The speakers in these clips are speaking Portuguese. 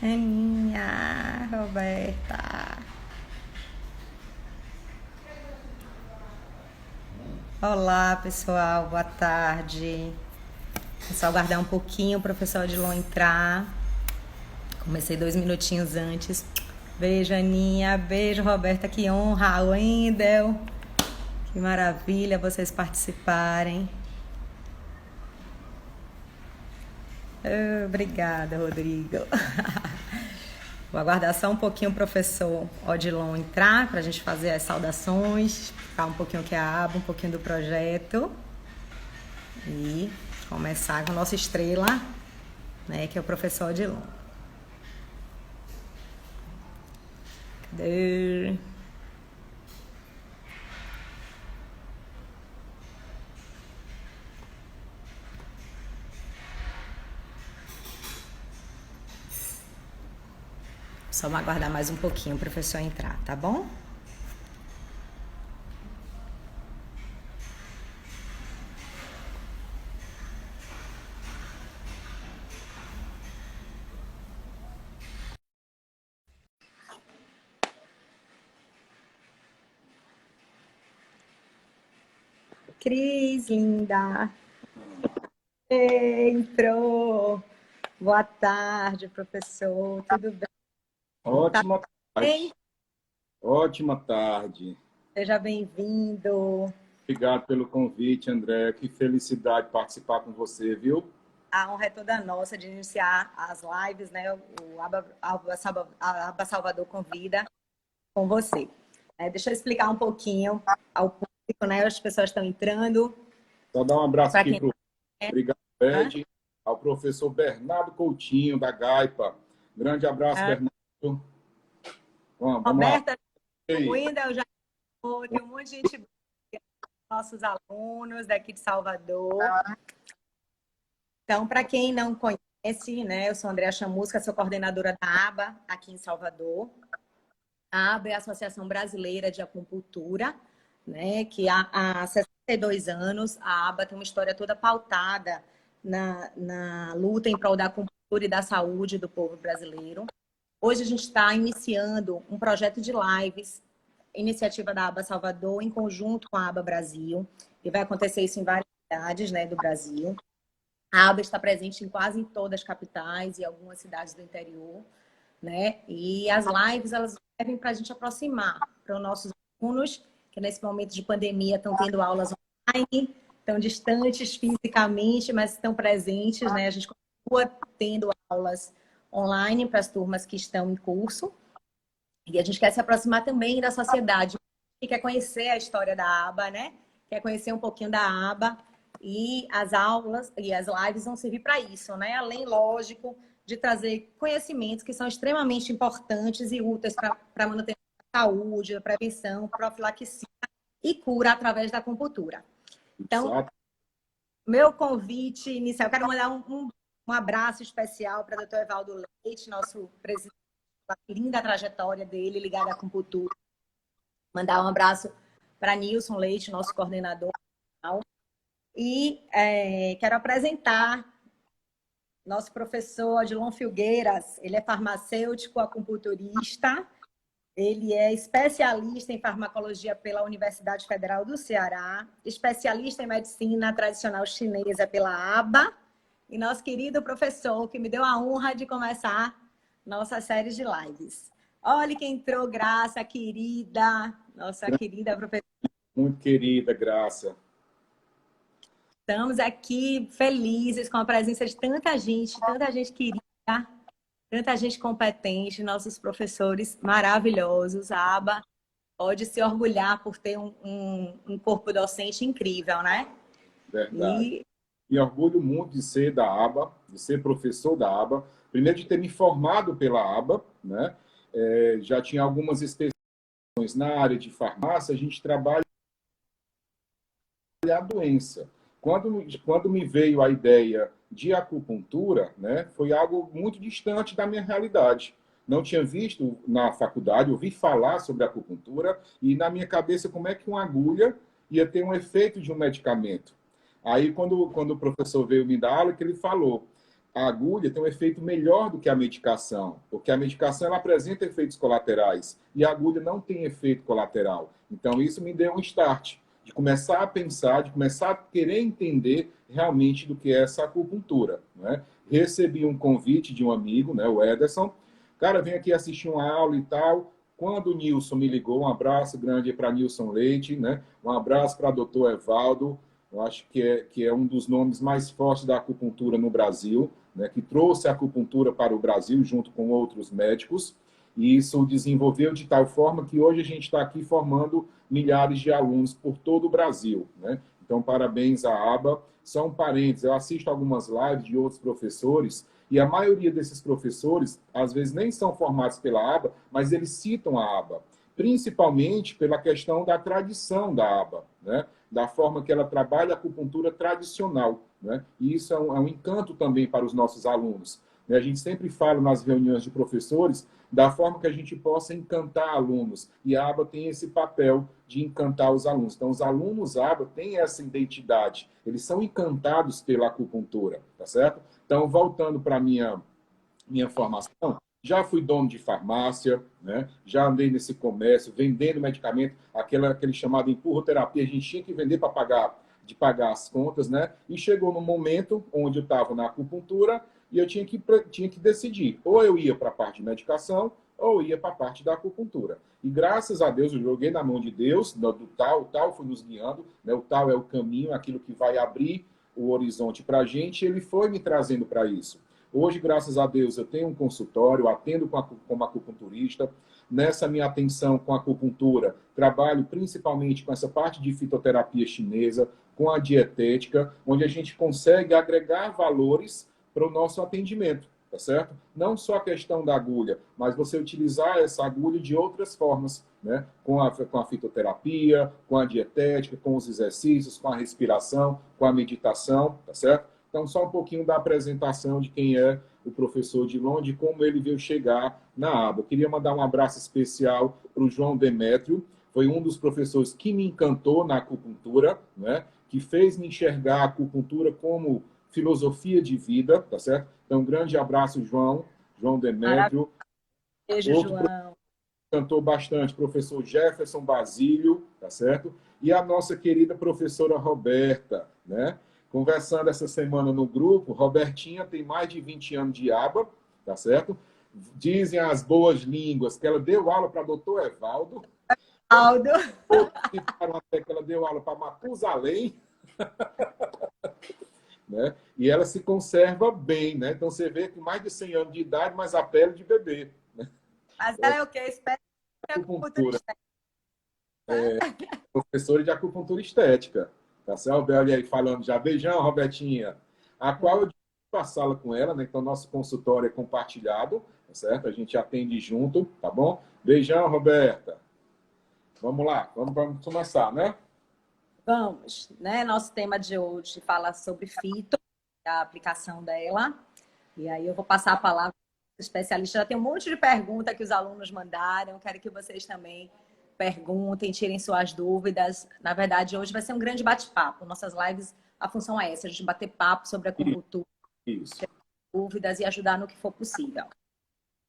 Aninha, Roberta. Olá, pessoal, boa tarde. É só aguardar um pouquinho o professor Odilon entrar. Comecei 2 minutinhos antes. Beijo, Aninha. Beijo, Roberta. Que honra. Wendel. Que maravilha vocês participarem. Obrigada, Rodrigo. Vou aguardar só um pouquinho o professor Odilon entrar para a gente fazer as saudações, falar um pouquinho o que é a aba, um pouquinho do projeto e começar com a nossa estrela, né, que é o professor Odilon. Cadê? Só vou aguardar mais um pouquinho o professor entrar, tá bom? Cris, linda. Entrou. Boa tarde, professor. Tudo bem? Tá Ótima bem? tarde. Ótima tarde. Seja bem-vindo. Obrigado pelo convite, André. Que felicidade participar com você, viu? A honra é toda nossa de iniciar as lives, né? O Aba Salvador convida com você. Deixa eu explicar um pouquinho ao público, né? As pessoas estão entrando. Só dar um abraço Para aqui quem para o é, Obrigado, né? Ed, ao professor Bernardo Coutinho, da Gaipa. Grande abraço, Bernardo. Vamos lá. Roberta, o Ei. Wendel já tem um monte de gente, nossos alunos daqui de Salvador. Então, para quem não conhece, né? Eu sou Andréa Chamusca, sou coordenadora da ABA aqui em Salvador. A ABA é a Associação Brasileira de Acupuntura, né, que há 62 anos, a ABA tem uma história toda pautada na luta em prol da acupuntura e da saúde do povo brasileiro. Hoje a gente está iniciando um projeto de lives, iniciativa da ABA Salvador, em conjunto com a ABA Brasil, e vai acontecer isso em várias cidades, né, do Brasil. A ABA está presente em quase todas as capitais e algumas cidades do interior, né? E as lives, elas servem para a gente aproximar para os nossos alunos, que nesse momento de pandemia estão tendo aulas online, estão distantes fisicamente, mas estão presentes, né? A gente continua tendo aulas online para as turmas que estão em curso. E a gente quer se aproximar também da sociedade, que quer conhecer a história da aba, né? Quer conhecer um pouquinho da aba. E as aulas e as lives vão servir para isso, né? Além, lógico, de trazer conhecimentos que são extremamente importantes e úteis para a manutenção da saúde, da prevenção, profilaxia e cura através da acupuntura. Então, Exato. meu convite inicial, eu quero mandar um abraço especial para o doutor Evaldo Leite, nosso presidente, a linda trajetória dele ligada à acupuntura. Mandar um abraço para Nilson Leite, nosso coordenador. E quero apresentar nosso professor Odilon Filgueiras. Ele é farmacêutico, acupunturista. Ele é especialista em farmacologia pela Universidade Federal do Ceará, especialista em medicina tradicional chinesa pela ABA, e nosso querido professor, que me deu a honra de começar nossa série de lives. Olha quem entrou, Graça, querida, nossa querida professora. Muito querida, Graça. Estamos aqui felizes com a presença de tanta gente querida, tanta gente competente, nossos professores maravilhosos. A ABA pode se orgulhar por ter um corpo docente incrível, né? Verdade. E Me orgulho muito de ser da aba, de ser professor da aba. Primeiro, de ter me formado pela aba, né? Já tinha algumas especializações na área de farmácia, a gente trabalha a doença. Quando me veio a ideia de acupuntura, né, foi algo muito distante da minha realidade. Não tinha visto na faculdade, ouvi falar sobre acupuntura e na minha cabeça como é que uma agulha ia ter um efeito de um medicamento. Aí, quando o professor veio me dar aula, que ele falou, a agulha tem um efeito melhor do que a medicação, porque a medicação ela apresenta efeitos colaterais e a agulha não tem efeito colateral. Então, isso me deu um start de começar a pensar, de começar a querer entender realmente do que é essa acupuntura, né? Recebi um convite de um amigo, né, o Ederson. Cara, vem aqui assistir uma aula e tal. Quando o Nilson me ligou, um abraço grande para Nilson Leite, né? Um abraço para o doutor Evaldo. Eu acho que é um dos nomes mais fortes da acupuntura no Brasil, né? Que trouxe a acupuntura para o Brasil junto com outros médicos. E isso desenvolveu de tal forma que hoje a gente está aqui formando milhares de alunos por todo o Brasil, né? Então, parabéns à ABA. São parentes. Eu assisto algumas lives de outros professores e a maioria desses professores, às vezes, nem são formados pela ABA, mas eles citam a ABA, principalmente pela questão da tradição da ABA, né? Da forma que ela trabalha a acupuntura tradicional, né? E isso é um encanto também para os nossos alunos. A gente sempre fala nas reuniões de professores da forma que a gente possa encantar alunos. E a ABA tem esse papel de encantar os alunos. Então, os alunos ABA têm essa identidade. Eles são encantados pela acupuntura, tá certo? Então, voltando para a minha formação, já fui dono de farmácia, né? Já andei nesse comércio, vendendo medicamento, aquele chamado empurroterapia, a gente tinha que vender para pagar as contas, né? E chegou no momento onde eu estava na acupuntura e eu tinha que decidir. Ou eu ia para a parte de medicação, ou ia para a parte da acupuntura. E graças a Deus, eu joguei na mão de Deus, do tal, o tal foi nos guiando, né? O tal é o caminho, aquilo que vai abrir o horizonte para a gente, e ele foi me trazendo para isso. Hoje, graças a Deus, eu tenho um consultório, atendo como acupunturista. Nessa minha atenção com a acupuntura, trabalho principalmente com essa parte de fitoterapia chinesa, com a dietética, onde a gente consegue agregar valores para o nosso atendimento, tá certo? Não só a questão da agulha, mas você utilizar essa agulha de outras formas, né? Com a fitoterapia, com a dietética, com os exercícios, com a respiração, com a meditação, tá certo? Então, só um pouquinho da apresentação de quem é o professor Dilon, de como ele veio chegar na ABA. Eu queria mandar um abraço especial para o João Demétrio, foi um dos professores que me encantou na acupuntura, né? Que fez me enxergar a acupuntura como filosofia de vida, tá certo? Então, um grande abraço, João Demétrio. Beijo, Outro João. cantou bastante, professor Jefferson Basílio, tá certo? E a nossa querida professora Roberta, né? Conversando essa semana no grupo, Robertinha tem mais de 20 anos de aba, tá certo? Dizem as boas línguas que ela deu aula para doutor Evaldo. Aldo. Até que ela deu aula para Matusalém. Né? E ela se conserva bem, né? Então você vê que mais de 100 anos de idade, mas a pele de bebê. Né? Mas ela é o quê? Espera Acupuntura. Professora de acupuntura estética. Tá certo? Olha aí falando já. Beijão, Robertinha. A qual eu divido a sala com ela, né? Então nosso consultório é compartilhado, tá certo? A gente atende junto, tá bom? Beijão, Roberta. Vamos lá, vamos começar, né? Vamos, né? Nosso tema de hoje fala sobre fito, a aplicação dela. E aí eu vou passar a palavra para o especialista. Já tem um monte de pergunta que os alunos mandaram. Quero que vocês também perguntem, tirem suas dúvidas. Na verdade, hoje vai ser um grande bate-papo. Nossas lives, a função é essa, a gente bater papo sobre a acupuntura, dúvidas e ajudar no que for possível.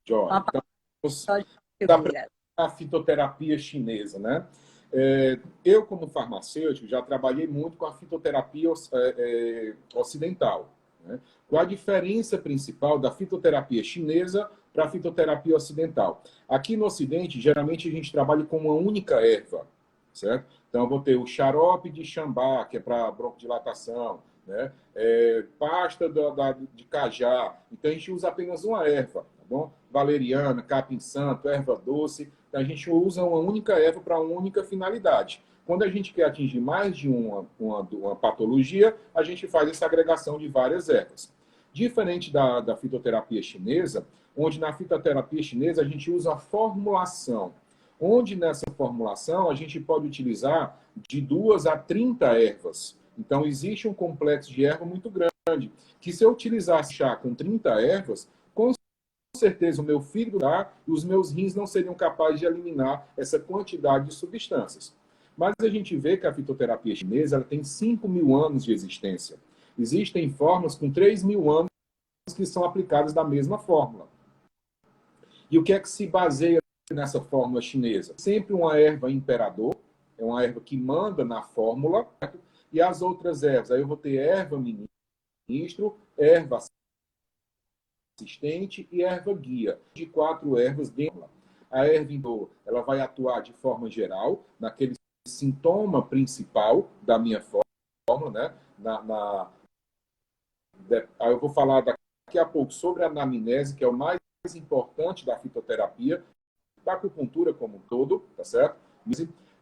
Jóia. Então, a fitoterapia chinesa, né? Eu, como farmacêutico, já trabalhei muito com a fitoterapia ocidental. Né? Qual a diferença principal da fitoterapia chinesa para a fitoterapia ocidental? Aqui no Ocidente, geralmente a gente trabalha com uma única erva, certo? Então, eu vou ter o xarope de chambá, que é para broncodilatação, né? Pasta de cajá. Então, a gente usa apenas uma erva, tá bom? Valeriana, capim-santo, erva doce. Então, a gente usa uma única erva para uma única finalidade. Quando a gente quer atingir mais de uma patologia, a gente faz essa agregação de várias ervas. Diferente da fitoterapia chinesa, onde na fitoterapia chinesa a gente usa a formulação, onde nessa formulação a gente pode utilizar de 2 a 30 ervas. Então, existe um complexo de erva muito grande, que se eu utilizasse chá com 30 ervas, com certeza o meu fígado e os meus rins não seriam capazes de eliminar essa quantidade de substâncias. Mas a gente vê que a fitoterapia chinesa ela tem 5.000 anos de existência. Existem formas com 3.000 anos que são aplicadas da mesma fórmula. E o que é que se baseia nessa fórmula chinesa? Sempre uma erva imperador, é uma erva que manda na fórmula, certo? E as outras ervas, aí eu vou ter erva ministro, erva assistente e erva guia, de 4 ervas dentro. A erva indor, ela vai atuar de forma geral, naquele sintoma principal da minha fórmula, né? Aí eu vou falar daqui a pouco sobre a anamnese, que é o mais importante da fitoterapia, da acupuntura como um todo, tá certo?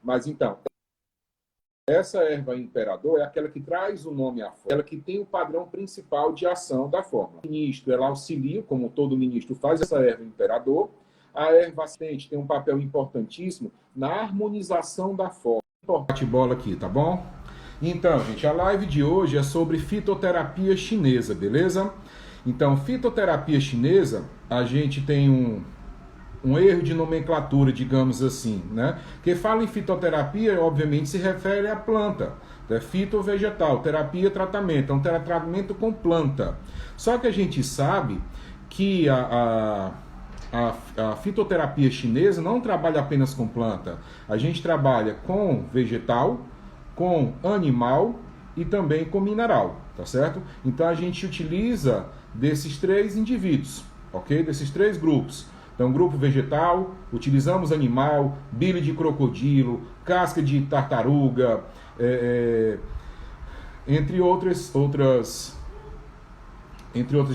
Mas então, essa erva imperador é aquela que traz o nome à fórmula, aquela que tem o padrão principal de ação da fórmula. O ministro, ela auxilia, como todo ministro faz, essa erva imperador. A erva assistente tem um papel importantíssimo na harmonização da fórmula. Bate-bola aqui, tá bom? Então, gente, a live de hoje é sobre fitoterapia chinesa, beleza? Então, fitoterapia chinesa, a gente tem um erro de nomenclatura, digamos assim, né? Porque fala em fitoterapia, obviamente se refere à planta, é fitovegetal, terapia, tratamento, é um tratamento com planta. Só que a gente sabe que a fitoterapia chinesa não trabalha apenas com planta, a gente trabalha com vegetal, com animal e também com mineral, tá certo? Então a gente utiliza desses 3 indivíduos, ok? Desses 3 grupos. Então, grupo vegetal, utilizamos animal, bile de crocodilo, casca de tartaruga, entre outras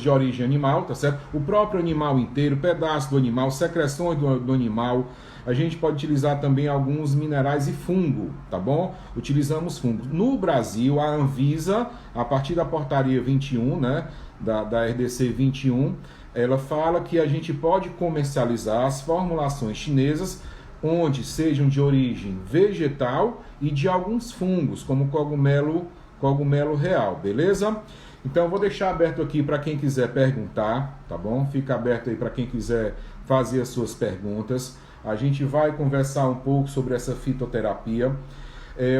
de origem animal, tá certo? O próprio animal inteiro, pedaço do animal, secreções do animal. A gente pode utilizar também alguns minerais e fungo, tá bom? Utilizamos fungos. No Brasil, a Anvisa, a partir da portaria 21, né, da RDC 21, ela fala que a gente pode comercializar as formulações chinesas onde sejam de origem vegetal e de alguns fungos, como cogumelo real, beleza? Então, eu vou deixar aberto aqui para quem quiser perguntar, tá bom? Fica aberto aí para quem quiser fazer as suas perguntas. A gente vai conversar um pouco sobre essa fitoterapia.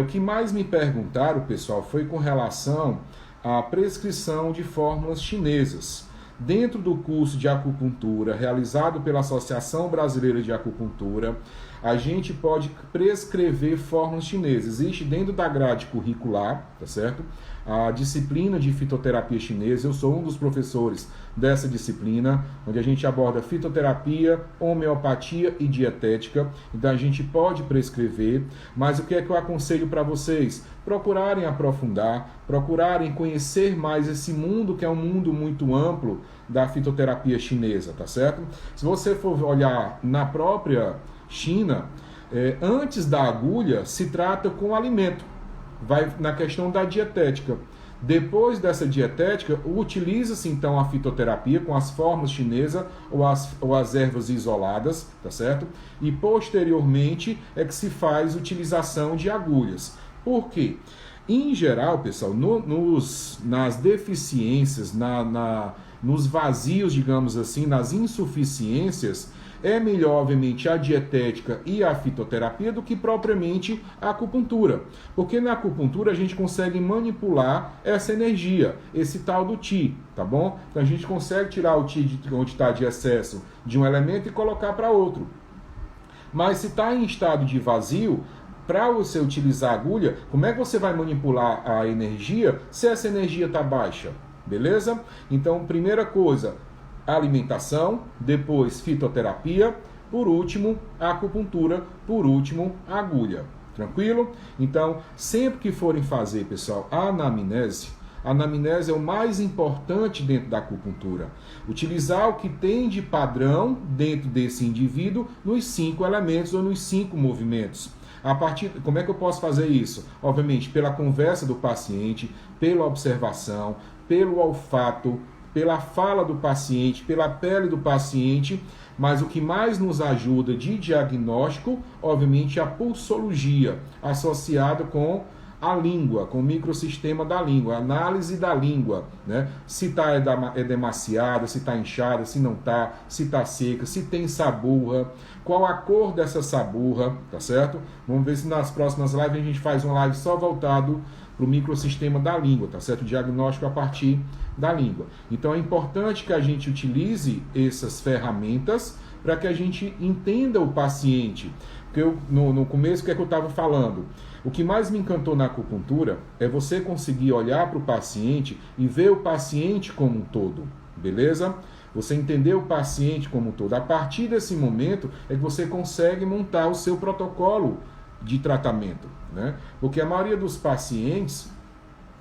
O que mais me perguntaram, pessoal, foi com relação à prescrição de fórmulas chinesas. Dentro do curso de acupuntura realizado pela Associação Brasileira de Acupuntura, a gente pode prescrever fórmulas chinesas. Existe dentro da grade curricular, tá certo? A disciplina de fitoterapia chinesa. Eu sou um dos professores dessa disciplina, onde a gente aborda fitoterapia, homeopatia e dietética. Então a gente pode prescrever, mas o que é que eu aconselho para vocês? Procurarem aprofundar, procurarem conhecer mais esse mundo, que é um mundo muito amplo da fitoterapia chinesa, tá certo? Se você for olhar na própria China, antes da agulha se trata com alimento, vai na questão da dietética. Depois dessa dietética, utiliza-se então a fitoterapia com as fórmulas chinesas ou as ervas isoladas, tá certo? E posteriormente é que se faz utilização de agulhas. Por quê? Em geral, pessoal, nas deficiências, nos vazios, digamos assim, nas insuficiências, é melhor, obviamente, a dietética e a fitoterapia do que propriamente a acupuntura. Porque na acupuntura a gente consegue manipular essa energia, esse tal do Qi, tá bom? Então a gente consegue tirar o Qi de onde está de excesso de um elemento e colocar para outro. Mas se está em estado de vazio, para você utilizar a agulha, como é que você vai manipular a energia se essa energia está baixa? Beleza? Então, primeira coisa, alimentação, depois fitoterapia, por último, a acupuntura, por último, a agulha. Tranquilo? Então, sempre que forem fazer, pessoal, a anamnese é o mais importante dentro da acupuntura. Utilizar o que tem de padrão dentro desse indivíduo nos 5 elementos ou nos 5 movimentos. Como é que eu posso fazer isso? Obviamente, pela conversa do paciente, pela observação, pelo olfato, pela fala do paciente, pela pele do paciente, mas o que mais nos ajuda de diagnóstico, obviamente, é a pulsologia, associada com a língua, com o microsistema da língua, a análise da língua, né? Se está edemaciada, se está inchada, se não está, se está seca, se tem saburra, qual a cor dessa saburra, tá certo? Vamos ver se nas próximas lives a gente faz uma live só voltado para o microsistema da língua, tá certo? O diagnóstico a partir da língua. Então é importante que a gente utilize essas ferramentas para que a gente entenda o paciente. Porque no começo, o que é que eu estava falando? O que mais me encantou na acupuntura é você conseguir olhar para o paciente e ver o paciente como um todo, beleza? Você entender o paciente como um todo. A partir desse momento é que você consegue montar o seu protocolo de tratamento, né? Porque a maioria dos pacientes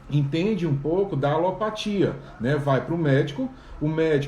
entende um pouco da alopatia, né? Vai para o médico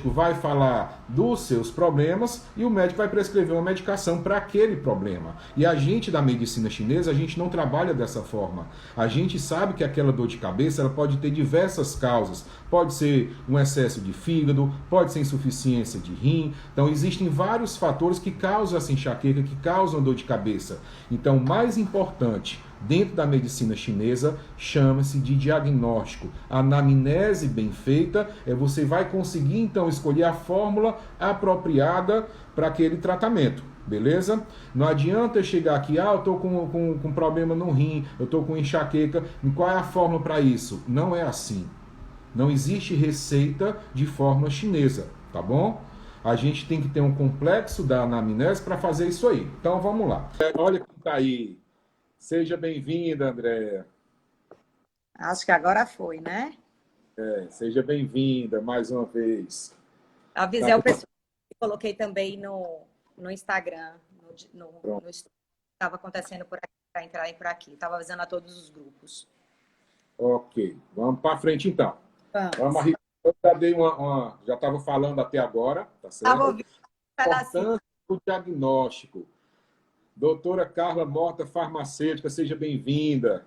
vai falar dos seus problemas e o médico vai prescrever uma medicação para aquele problema. E a gente da medicina chinesa, a gente não trabalha dessa forma. A gente sabe que aquela dor de cabeça ela pode ter diversas causas. Pode ser um excesso de fígado, pode ser insuficiência de rim. Então existem vários fatores que causam essa enxaqueca, que causam dor de cabeça. Então o mais importante dentro da medicina chinesa chama-se de diagnóstico. A anamnese bem feita você vai conseguir então escolher a fórmula apropriada para aquele tratamento, beleza? Não adianta eu chegar aqui, eu estou com problema no rim, eu estou com enxaqueca, e qual é a fórmula para isso? Não é assim. Não existe receita de fórmula chinesa, tá bom? A gente tem que ter um complexo da anamnese para fazer isso aí. Então vamos lá. Olha quem está aí. Seja bem-vinda, Andréa. Acho que agora foi, né? Seja bem-vinda mais uma vez. Avisei o pessoal que coloquei também no Instagram, no estava acontecendo por aqui, para entrarem por aqui. Estava avisando a todos os grupos. Ok, vamos para frente então. Vamos. Eu já estava falando até agora, tá certo? Estava ouvindo um pedacinho. Importância do diagnóstico. Doutora Carla Mota, farmacêutica, seja bem-vinda.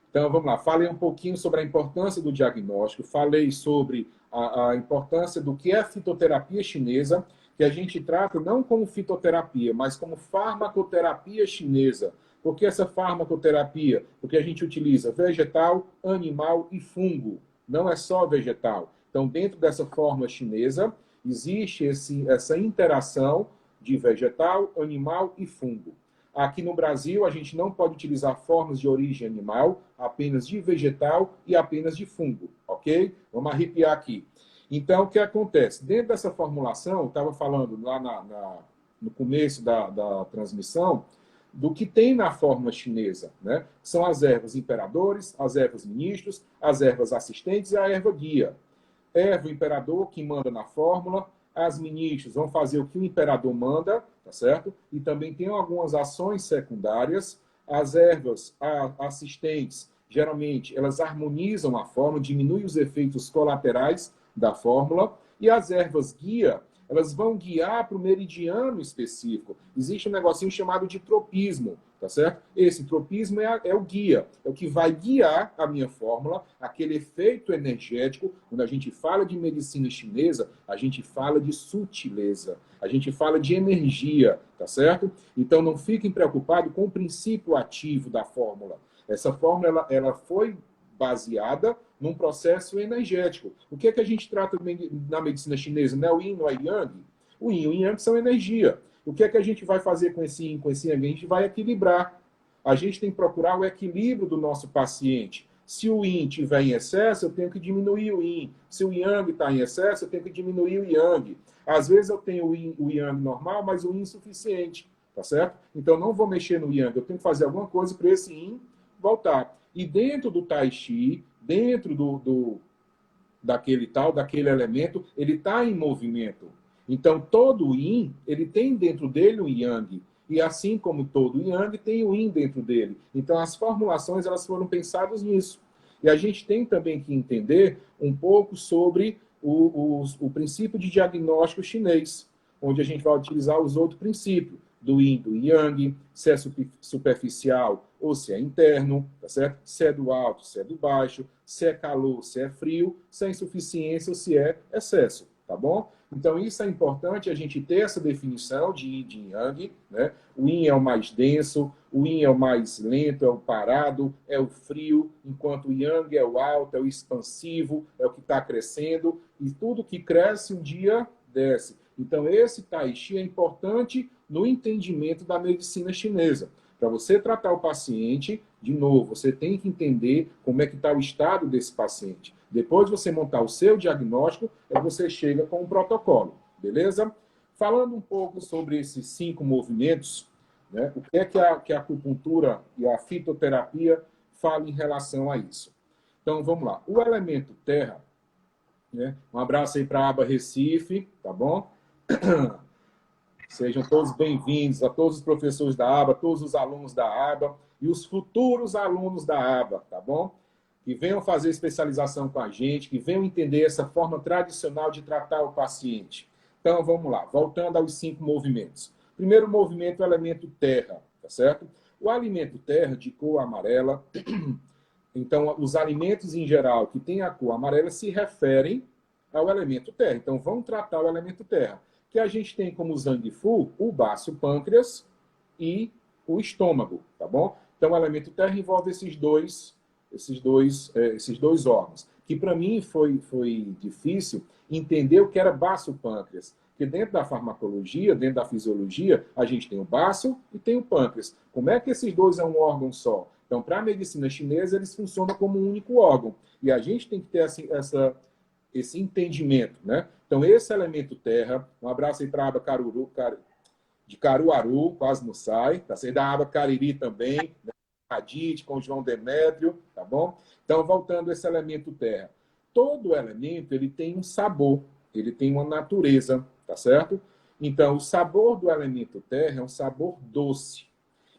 Então, vamos lá. Falei um pouquinho sobre a importância do diagnóstico, falei sobre a importância do que é a fitoterapia chinesa, que a gente trata não como fitoterapia, mas como farmacoterapia chinesa. Por que essa farmacoterapia? Porque a gente utiliza vegetal, animal e fungo. Não é só vegetal. Então, dentro dessa fórmula chinesa, existe essa interação de vegetal, animal e fungo. Aqui no Brasil, a gente não pode utilizar formas de origem animal, apenas de vegetal e apenas de fungo, ok? Vamos arrepiar aqui. Então, o que acontece? Dentro dessa formulação, eu estava falando lá no começo da transmissão, do que tem na fórmula chinesa, né? São as ervas imperadores, as ervas ministros, as ervas assistentes e a erva guia. Erva imperador, que manda na fórmula, as ministros vão fazer o que o imperador manda, tá certo? E também tem algumas ações secundárias. As ervas assistentes, geralmente, elas harmonizam a fórmula, diminuem os efeitos colaterais da fórmula. E as ervas guia, elas vão guiar para o meridiano específico. Existe um negocinho chamado de tropismo, tá certo? Esse tropismo é o guia, é o que vai guiar a minha fórmula, aquele efeito energético. Quando a gente fala de medicina chinesa, a gente fala de sutileza, a gente fala de energia, tá certo? Então não fiquem preocupados com o princípio ativo da fórmula. Essa fórmula, ela foi baseada num processo energético. O que é que a gente trata na medicina chinesa? Não é o yin, não é o yang? O yin e o yang são energia. O que é que a gente vai fazer com esse yin, com esse yang? A gente vai equilibrar. A gente tem que procurar o equilíbrio do nosso paciente. Se o yin estiver em excesso, eu tenho que diminuir o yin. Se o yang está em excesso, eu tenho que diminuir o yang. Às vezes eu tenho o yang normal, mas o yin insuficiente, tá certo? Então não vou mexer no yang, eu tenho que fazer alguma coisa para esse yin voltar. E dentro do Tai Chi, dentro daquele elemento, ele está em movimento. Então, todo o Yin, ele tem dentro dele o Yang. E assim como todo Yang, tem o Yin dentro dele. Então, as formulações, elas foram pensadas nisso. E a gente tem também que entender um pouco sobre o princípio de diagnóstico chinês, onde a gente vai utilizar os outros princípios, do Yin, do Yang, se é superficial ou se é interno, tá certo? Se é do alto, se é do baixo, se é calor, se é frio, se é insuficiência ou se é excesso, tá bom? Então, isso é importante a gente ter essa definição de Yin e de Yang, né? O Yin é o mais denso, o Yin é o mais lento, é o parado, é o frio, enquanto o Yang é o alto, é o expansivo, é o que está crescendo, e tudo que cresce um dia desce. Então, esse Tai Chi é importante no entendimento da medicina chinesa. Para você tratar o paciente, De novo, você tem que entender como é que está o estado desse paciente. Depois de você montar o seu diagnóstico, você chega com um protocolo, beleza? Falando um pouco sobre esses 5 movimentos, né, o que é que a acupuntura e a fitoterapia falam em relação a isso? Então, vamos lá. O elemento terra, né, um abraço aí para a aba Recife, tá bom? Sejam todos bem-vindos, a todos os professores da aba, todos os alunos da aba e os futuros alunos da aba, tá bom? Que venham fazer especialização com a gente, que venham entender essa forma tradicional de tratar o paciente. Então, vamos lá, voltando aos 5 movimentos. Primeiro movimento, o elemento terra, tá certo? O alimento terra, de cor amarela, então, os alimentos em geral que têm a cor amarela se referem ao elemento terra. Então, vamos tratar o elemento terra, que a gente tem como Zangfu o baço pâncreas e o estômago, tá bom? Então, o elemento terra envolve esses dois órgãos, que para mim foi difícil entender o que era baço pâncreas, porque dentro da farmacologia, dentro da fisiologia, a gente tem o baço e tem o pâncreas. Como é que esses dois é um órgão só? Então, para a medicina chinesa, eles funcionam como um único órgão. E a gente tem que ter esse entendimento, né? Então, esse elemento terra, um abraço aí para a aba de Caruaru, quase não sai, tá certo? Da aba Cariri também, né? Radite, com o João Demétrio, tá bom? Então, voltando a esse elemento terra. Todo elemento, ele tem um sabor, ele tem uma natureza, tá certo? Então, o sabor do elemento terra é um sabor doce.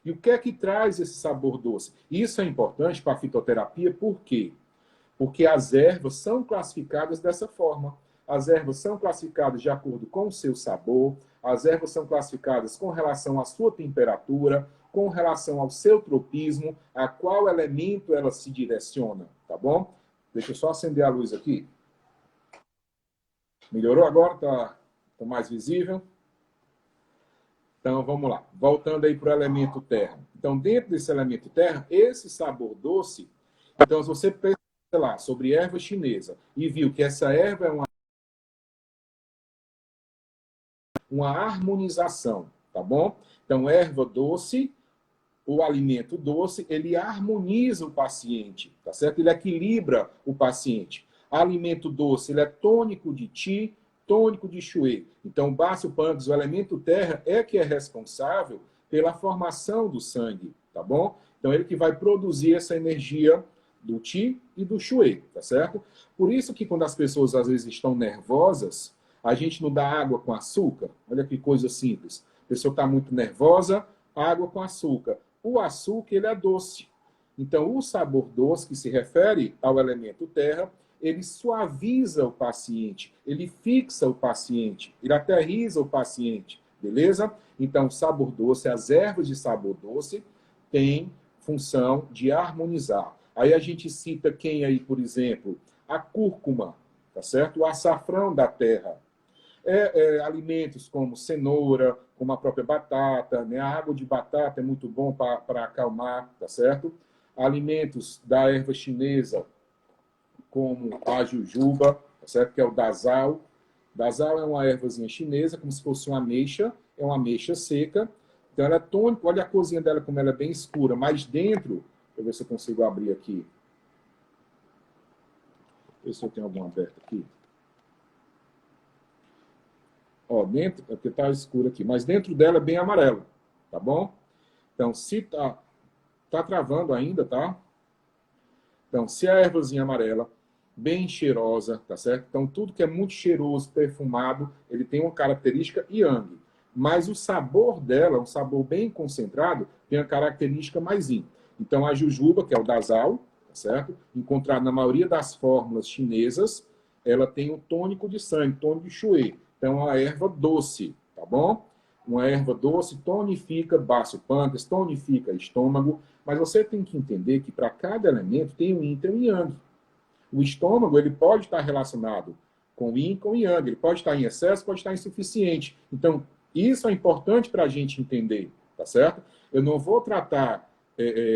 E o que é que traz esse sabor doce? Isso é importante para a fitoterapia, por quê? Porque as ervas são classificadas dessa forma. As ervas são classificadas de acordo com o seu sabor, as ervas são classificadas com relação à sua temperatura, com relação ao seu tropismo, a qual elemento ela se direciona, tá bom? Deixa eu só acender a luz aqui. Melhorou agora? Tá mais visível? Então, vamos lá. Voltando aí para o elemento terra. Então, dentro desse elemento terra, esse sabor doce... Então, se você pensa lá sobre erva chinesa e viu que essa erva é uma harmonização, tá bom? Então, erva doce, o alimento doce, ele harmoniza o paciente, tá certo? Ele equilibra o paciente. Alimento doce, ele é tônico de Qi, tônico de Shui. Então, o baço pâncreas, o elemento terra, é que é responsável pela formação do sangue, tá bom? Então, ele que vai produzir essa energia do Qi e do Shui, tá certo? Por isso que quando as pessoas às vezes estão nervosas, a gente não dá água com açúcar. Olha que coisa simples. A pessoa está muito nervosa, água com açúcar. O açúcar, ele é doce. Então, o sabor doce, que se refere ao elemento terra, ele suaviza o paciente, ele fixa o paciente, ele aterriza o paciente, beleza? Então, sabor doce, as ervas de sabor doce têm função de harmonizar. Aí a gente cita quem aí, por exemplo? A cúrcuma, tá certo? O açafrão da terra. Alimentos como cenoura, como a própria batata, né? A água de batata é muito bom para acalmar, tá certo? Alimentos da erva chinesa, como a jujuba, tá certo? Que é o dasal. Dasal é uma ervazinha chinesa, como se fosse uma ameixa, é uma ameixa seca. Então ela é tônica, olha a corzinha dela como ela é bem escura, mas dentro, deixa eu ver se eu consigo abrir aqui. Deixa eu ver se eu tenho alguma aberta aqui. Ó, dentro, é porque está escuro aqui, mas dentro dela é bem amarelo, tá bom? Então, se tá travando ainda, tá? Então, se a ervazinha amarela, bem cheirosa, tá certo? Então, tudo que é muito cheiroso, perfumado, ele tem uma característica yang. Mas o sabor dela, um sabor bem concentrado, tem a característica mais yin. Então, a jujuba, que é o dasal, tá certo? Encontrado na maioria das fórmulas chinesas, ela tem um tônico de sangue, tônico de Shui. Então, é uma erva doce, tá bom? Uma erva doce tonifica baço pâncreas, tonifica estômago, mas você tem que entender que para cada elemento tem um yin e tem um yang. O estômago, ele pode estar relacionado com yin e com yang, ele pode estar em excesso, pode estar insuficiente. Então, isso é importante para a gente entender, tá certo? Eu não vou tratar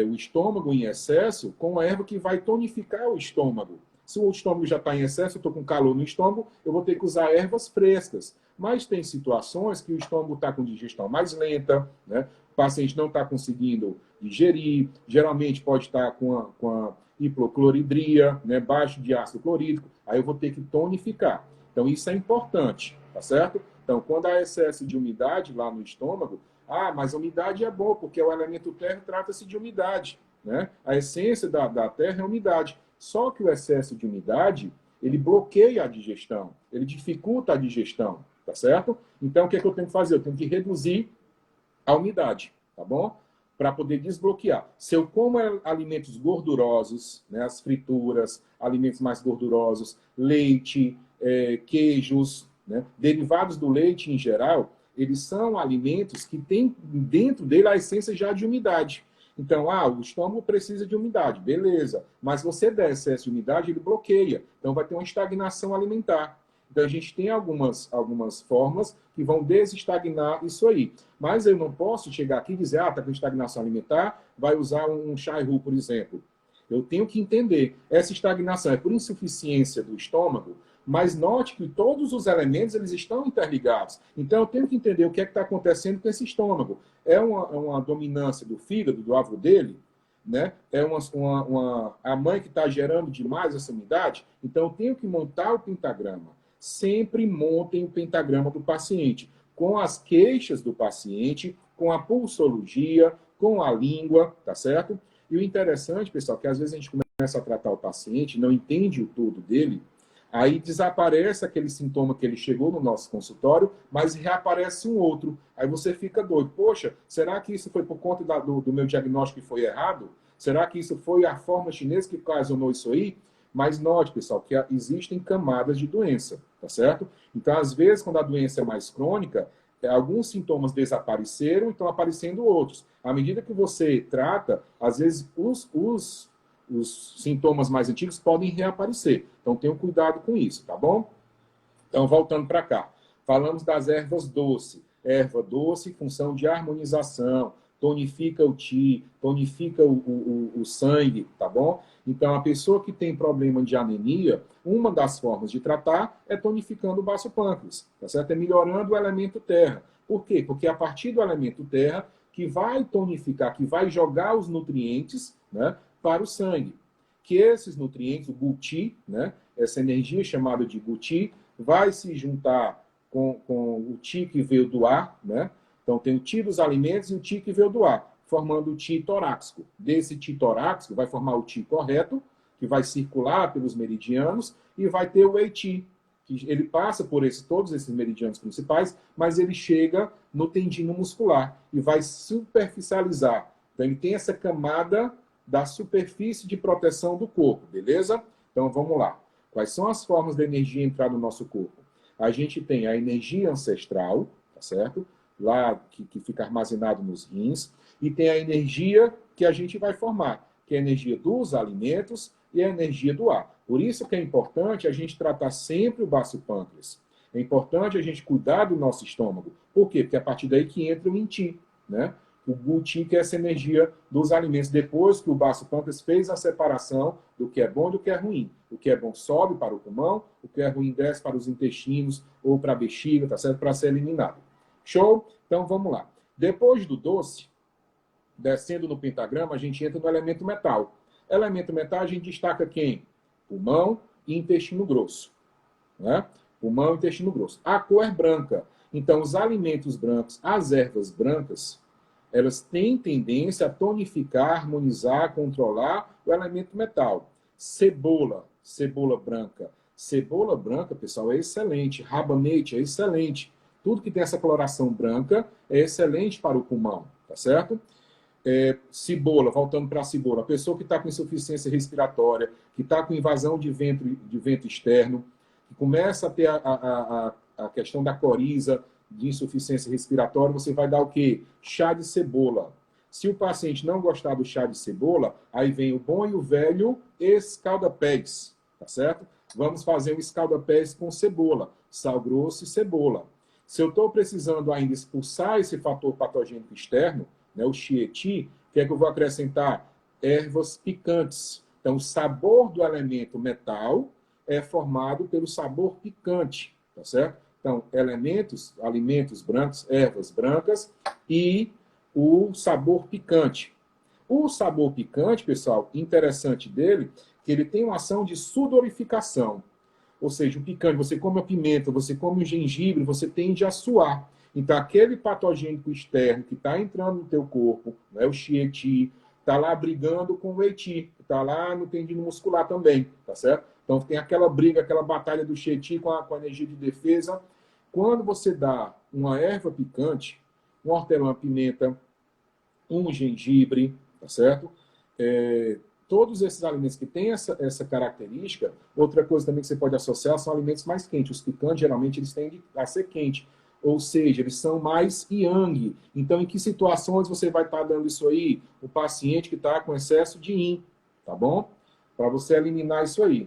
o estômago em excesso com a erva que vai tonificar o estômago. Se o estômago já está em excesso, eu estou com calor no estômago, eu vou ter que usar ervas frescas. Mas tem situações que o estômago está com digestão mais lenta, né? O paciente não está conseguindo digerir, geralmente pode estar com a hipocloridria, né, baixo de ácido clorídrico, aí eu vou ter que tonificar. Então, isso é importante, tá certo? Então, quando há excesso de umidade lá no estômago, mas a umidade é boa, porque o elemento terra trata-se de umidade, né? A essência da terra é a umidade. Só que o excesso de umidade, ele bloqueia a digestão, ele dificulta a digestão, tá certo? Então, o que é que eu tenho que fazer? Eu tenho que reduzir a umidade, tá bom? Para poder desbloquear. Se eu como alimentos gordurosos, né, as frituras, alimentos mais gordurosos, leite, queijos, né, derivados do leite em geral, eles são alimentos que têm dentro dele a essência já de umidade. Então, o estômago precisa de umidade, beleza. Mas você der excesso de umidade, ele bloqueia. Então, vai ter uma estagnação alimentar. Então, a gente tem algumas formas que vão desestagnar isso aí. Mas eu não posso chegar aqui e dizer, está com estagnação alimentar, vai usar um chai ru, por exemplo. Eu tenho que entender, essa estagnação é por insuficiência do estômago, mas note que todos os elementos eles estão interligados. Então, eu tenho que entender o que é que está acontecendo com esse estômago. É uma dominância do fígado, do avô dele? Né? É a mãe que está gerando demais essa umidade? Então, eu tenho que montar o pentagrama. Sempre montem o pentagrama do paciente, com as queixas do paciente, com a pulsologia, com a língua, tá certo? E o interessante, pessoal, que às vezes a gente começa a tratar o paciente, não entende o todo dele, aí desaparece aquele sintoma que ele chegou no nosso consultório, mas reaparece um outro. Aí você fica doido. Poxa, será que isso foi por conta do meu diagnóstico que foi errado? Será que isso foi a forma chinesa que ocasionou isso aí? Mas note, pessoal, que existem camadas de doença, tá certo? Então, às vezes, quando a doença é mais crônica, alguns sintomas desapareceram e estão aparecendo outros. À medida que você trata, às vezes os sintomas mais antigos podem reaparecer. Então, tenham cuidado com isso, tá bom? Então, voltando para cá. Falamos das ervas doces. Erva doce, função de harmonização, tonifica o qi, tonifica o sangue, tá bom? Então, a pessoa que tem problema de anemia, uma das formas de tratar é tonificando o baço pâncreas, tá certo? É melhorando o elemento terra. Por quê? Porque é a partir do elemento terra que vai tonificar, que vai jogar os nutrientes, né, para o sangue. Que esses nutrientes, o Guti, né, essa energia chamada de Guti, vai se juntar com o Ti que veio do ar, né? Então, tem o Ti dos alimentos e o Ti que veio do ar, formando o Ti torácico. Desse Ti torácico vai formar o Ti correto, que vai circular pelos meridianos, e vai ter o Eiti, que ele passa por todos esses meridianos principais, mas ele chega no tendino muscular e vai superficializar. Então, ele tem essa camada da superfície de proteção do corpo, beleza? Então, vamos lá. Quais são as formas da energia entrar no nosso corpo? A gente tem a energia ancestral, tá certo? Lá que fica armazenado nos rins, e tem a energia que a gente vai formar, que é a energia dos alimentos e a energia do ar. Por isso que é importante a gente tratar sempre o baço pâncreas. É importante a gente cuidar do nosso estômago. Por quê? Porque é a partir daí que entra o inti, né? O Guti, que é essa energia dos alimentos, depois que o baço pâncreas fez a separação do que é bom e do que é ruim. O que é bom sobe para o pulmão, o que é ruim desce para os intestinos ou para a bexiga, tá certo? Para ser eliminado. Show? Então vamos lá. Depois do doce, descendo no pentagrama, a gente entra no elemento metal. Elemento metal a gente destaca quem? Pulmão e intestino grosso, né? Pulmão e intestino grosso. A cor é branca. Então os alimentos brancos, as ervas brancas, elas têm tendência a tonificar, harmonizar, controlar o elemento metal. Cebola, cebola branca. Cebola branca, pessoal, é excelente. Rabanete é excelente. Tudo que tem essa coloração branca é excelente para o pulmão, tá certo? Cebola, voltando para a cebola. A pessoa que está com insuficiência respiratória, que está com invasão de vento externo, que começa a ter a questão da coriza, de insuficiência respiratória, você vai dar o quê? Chá de cebola. Se o paciente não gostar do chá de cebola, aí vem o bom e o velho escalda-pés, tá certo? Vamos fazer um escalda-pés com cebola, sal grosso e cebola. Se eu estou precisando ainda expulsar esse fator patogênico externo, né, o Chieti, o que é que eu vou acrescentar? Ervas picantes. Então, o sabor do elemento metal é formado pelo sabor picante, tá certo? Então, alimentos brancos, ervas brancas e o sabor picante. O sabor picante, pessoal, interessante dele, que ele tem uma ação de sudorificação. Ou seja, o picante, você come a pimenta, você come o gengibre, você tende a suar. Então, aquele patogênico externo que está entrando no teu corpo, né, o Chieti, está lá brigando com o Eti, está lá no tendino muscular também, tá certo? Então, tem aquela briga, aquela batalha do Chieti com a energia de defesa. Quando você dá uma erva picante, um hortelã-pimenta, um gengibre, tá certo? Todos esses alimentos que têm essa característica, outra coisa também que você pode associar são alimentos mais quentes. Os picantes, geralmente, eles tendem a ser quentes. Ou seja, eles são mais yang. Então, em que situações você vai estar dando isso aí? O paciente que está com excesso de yin, tá bom? Para você eliminar isso aí.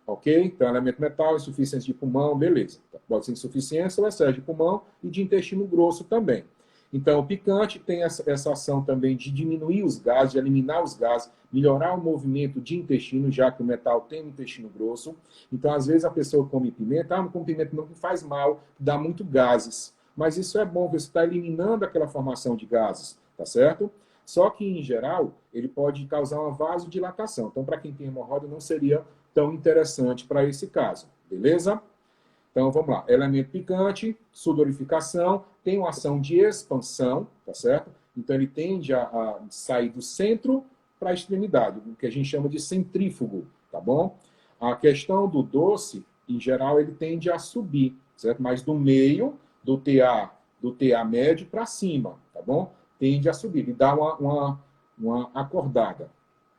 Ok? Então, elemento metal, insuficiência de pulmão, beleza. Pode ser insuficiência ou excesso de pulmão e de intestino grosso também. Então, o picante tem essa ação também de diminuir os gases, de eliminar os gases, melhorar o movimento de intestino, já que o metal tem um intestino grosso. Então, às vezes, a pessoa come pimenta, não come pimenta não faz mal, dá muito gases. Mas isso é bom, você está eliminando aquela formação de gases, tá certo? Só que, em geral, ele pode causar uma vasodilatação. Então, para quem tem hemorroida, não seria tão interessante para esse caso, beleza? Então, vamos lá. Elemento picante, sudorificação, tem uma ação de expansão, tá certo? Então, ele tende a sair do centro para a extremidade, o que a gente chama de centrífugo, tá bom? A questão do doce, em geral, ele tende a subir, certo? Mas do meio, do TA médio para cima, tá bom? Tende a subir, ele dá uma acordada.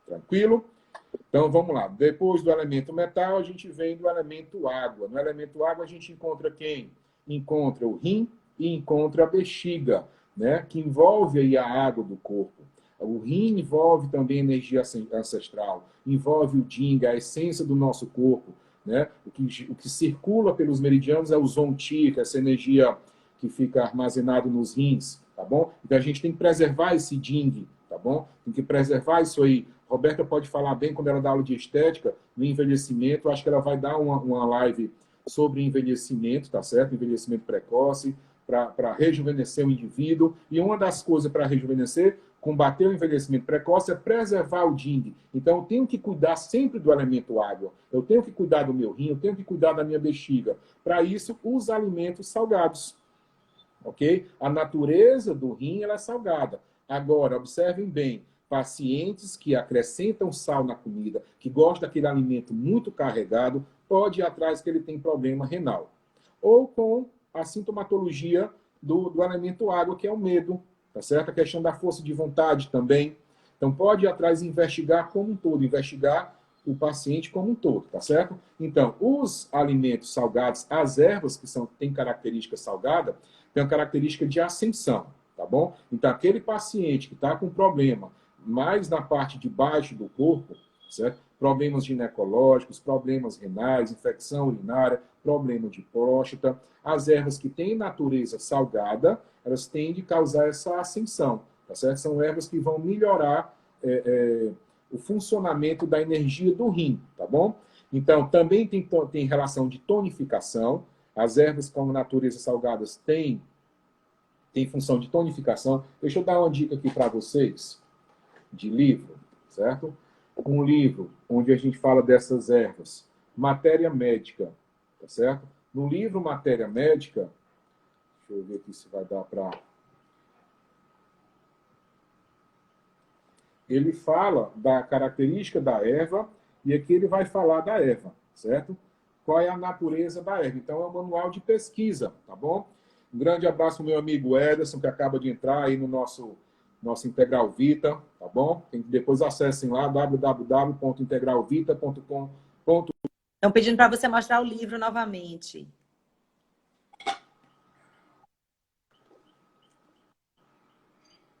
Tranquilo? Então, vamos lá. Depois do elemento metal, a gente vem do elemento água. No elemento água, a gente encontra quem? Encontra o rim e encontra a bexiga, né? Que envolve aí a água do corpo. O rim envolve também energia ancestral, envolve o Jing, a essência do nosso corpo, né? O que circula pelos meridianos é o Zonti, que é essa energia que fica armazenada nos rins, tá bom? Então, a gente tem que preservar esse Jing, tá bom? Tem que preservar isso aí. Roberta pode falar bem quando ela dá aula de estética, no envelhecimento. Acho que ela vai dar uma live sobre envelhecimento, tá certo? Envelhecimento precoce, para rejuvenescer o indivíduo. E uma das coisas para rejuvenescer, combater o envelhecimento precoce, é preservar o Jing. Então, eu tenho que cuidar sempre do elemento água. Eu tenho que cuidar do meu rim, eu tenho que cuidar da minha bexiga. Para isso, os alimentos salgados. Ok? A natureza do rim ela é salgada. Agora, observem bem, pacientes que acrescentam sal na comida, que gostam daquele alimento muito carregado, pode ir atrás que ele tem problema renal. Ou com a sintomatologia do elemento água, que é o medo, tá certo? A questão da força de vontade também. Então, pode ir atrás e investigar como um todo, investigar o paciente como um todo, tá certo? Então, os alimentos salgados, as ervas que têm característica salgada, tem uma característica de ascensão, tá bom? Então, aquele paciente que está com problema mais na parte de baixo do corpo, certo? Problemas ginecológicos, problemas renais, infecção urinária, problema de próstata, as ervas que têm natureza salgada, elas tendem a causar essa ascensão, tá certo? São ervas que vão melhorar o funcionamento da energia do rim, tá bom? Então, também tem relação de tonificação. As ervas com natureza salgadas têm função de tonificação. Deixa eu dar uma dica aqui para vocês de livro, certo? Um livro onde a gente fala dessas ervas. Matéria médica, tá certo? No livro Matéria Médica, deixa eu ver aqui se vai dar para... Ele fala da característica da erva e aqui ele vai falar da erva, certo? Qual é a natureza da erva. Então, é um manual de pesquisa, tá bom? Um grande abraço ao meu amigo Ederson, que acaba de entrar aí no nosso Integral Vita, tá bom? Depois acessem lá, www.integralvita.com.br. Estão pedindo para você mostrar o livro novamente.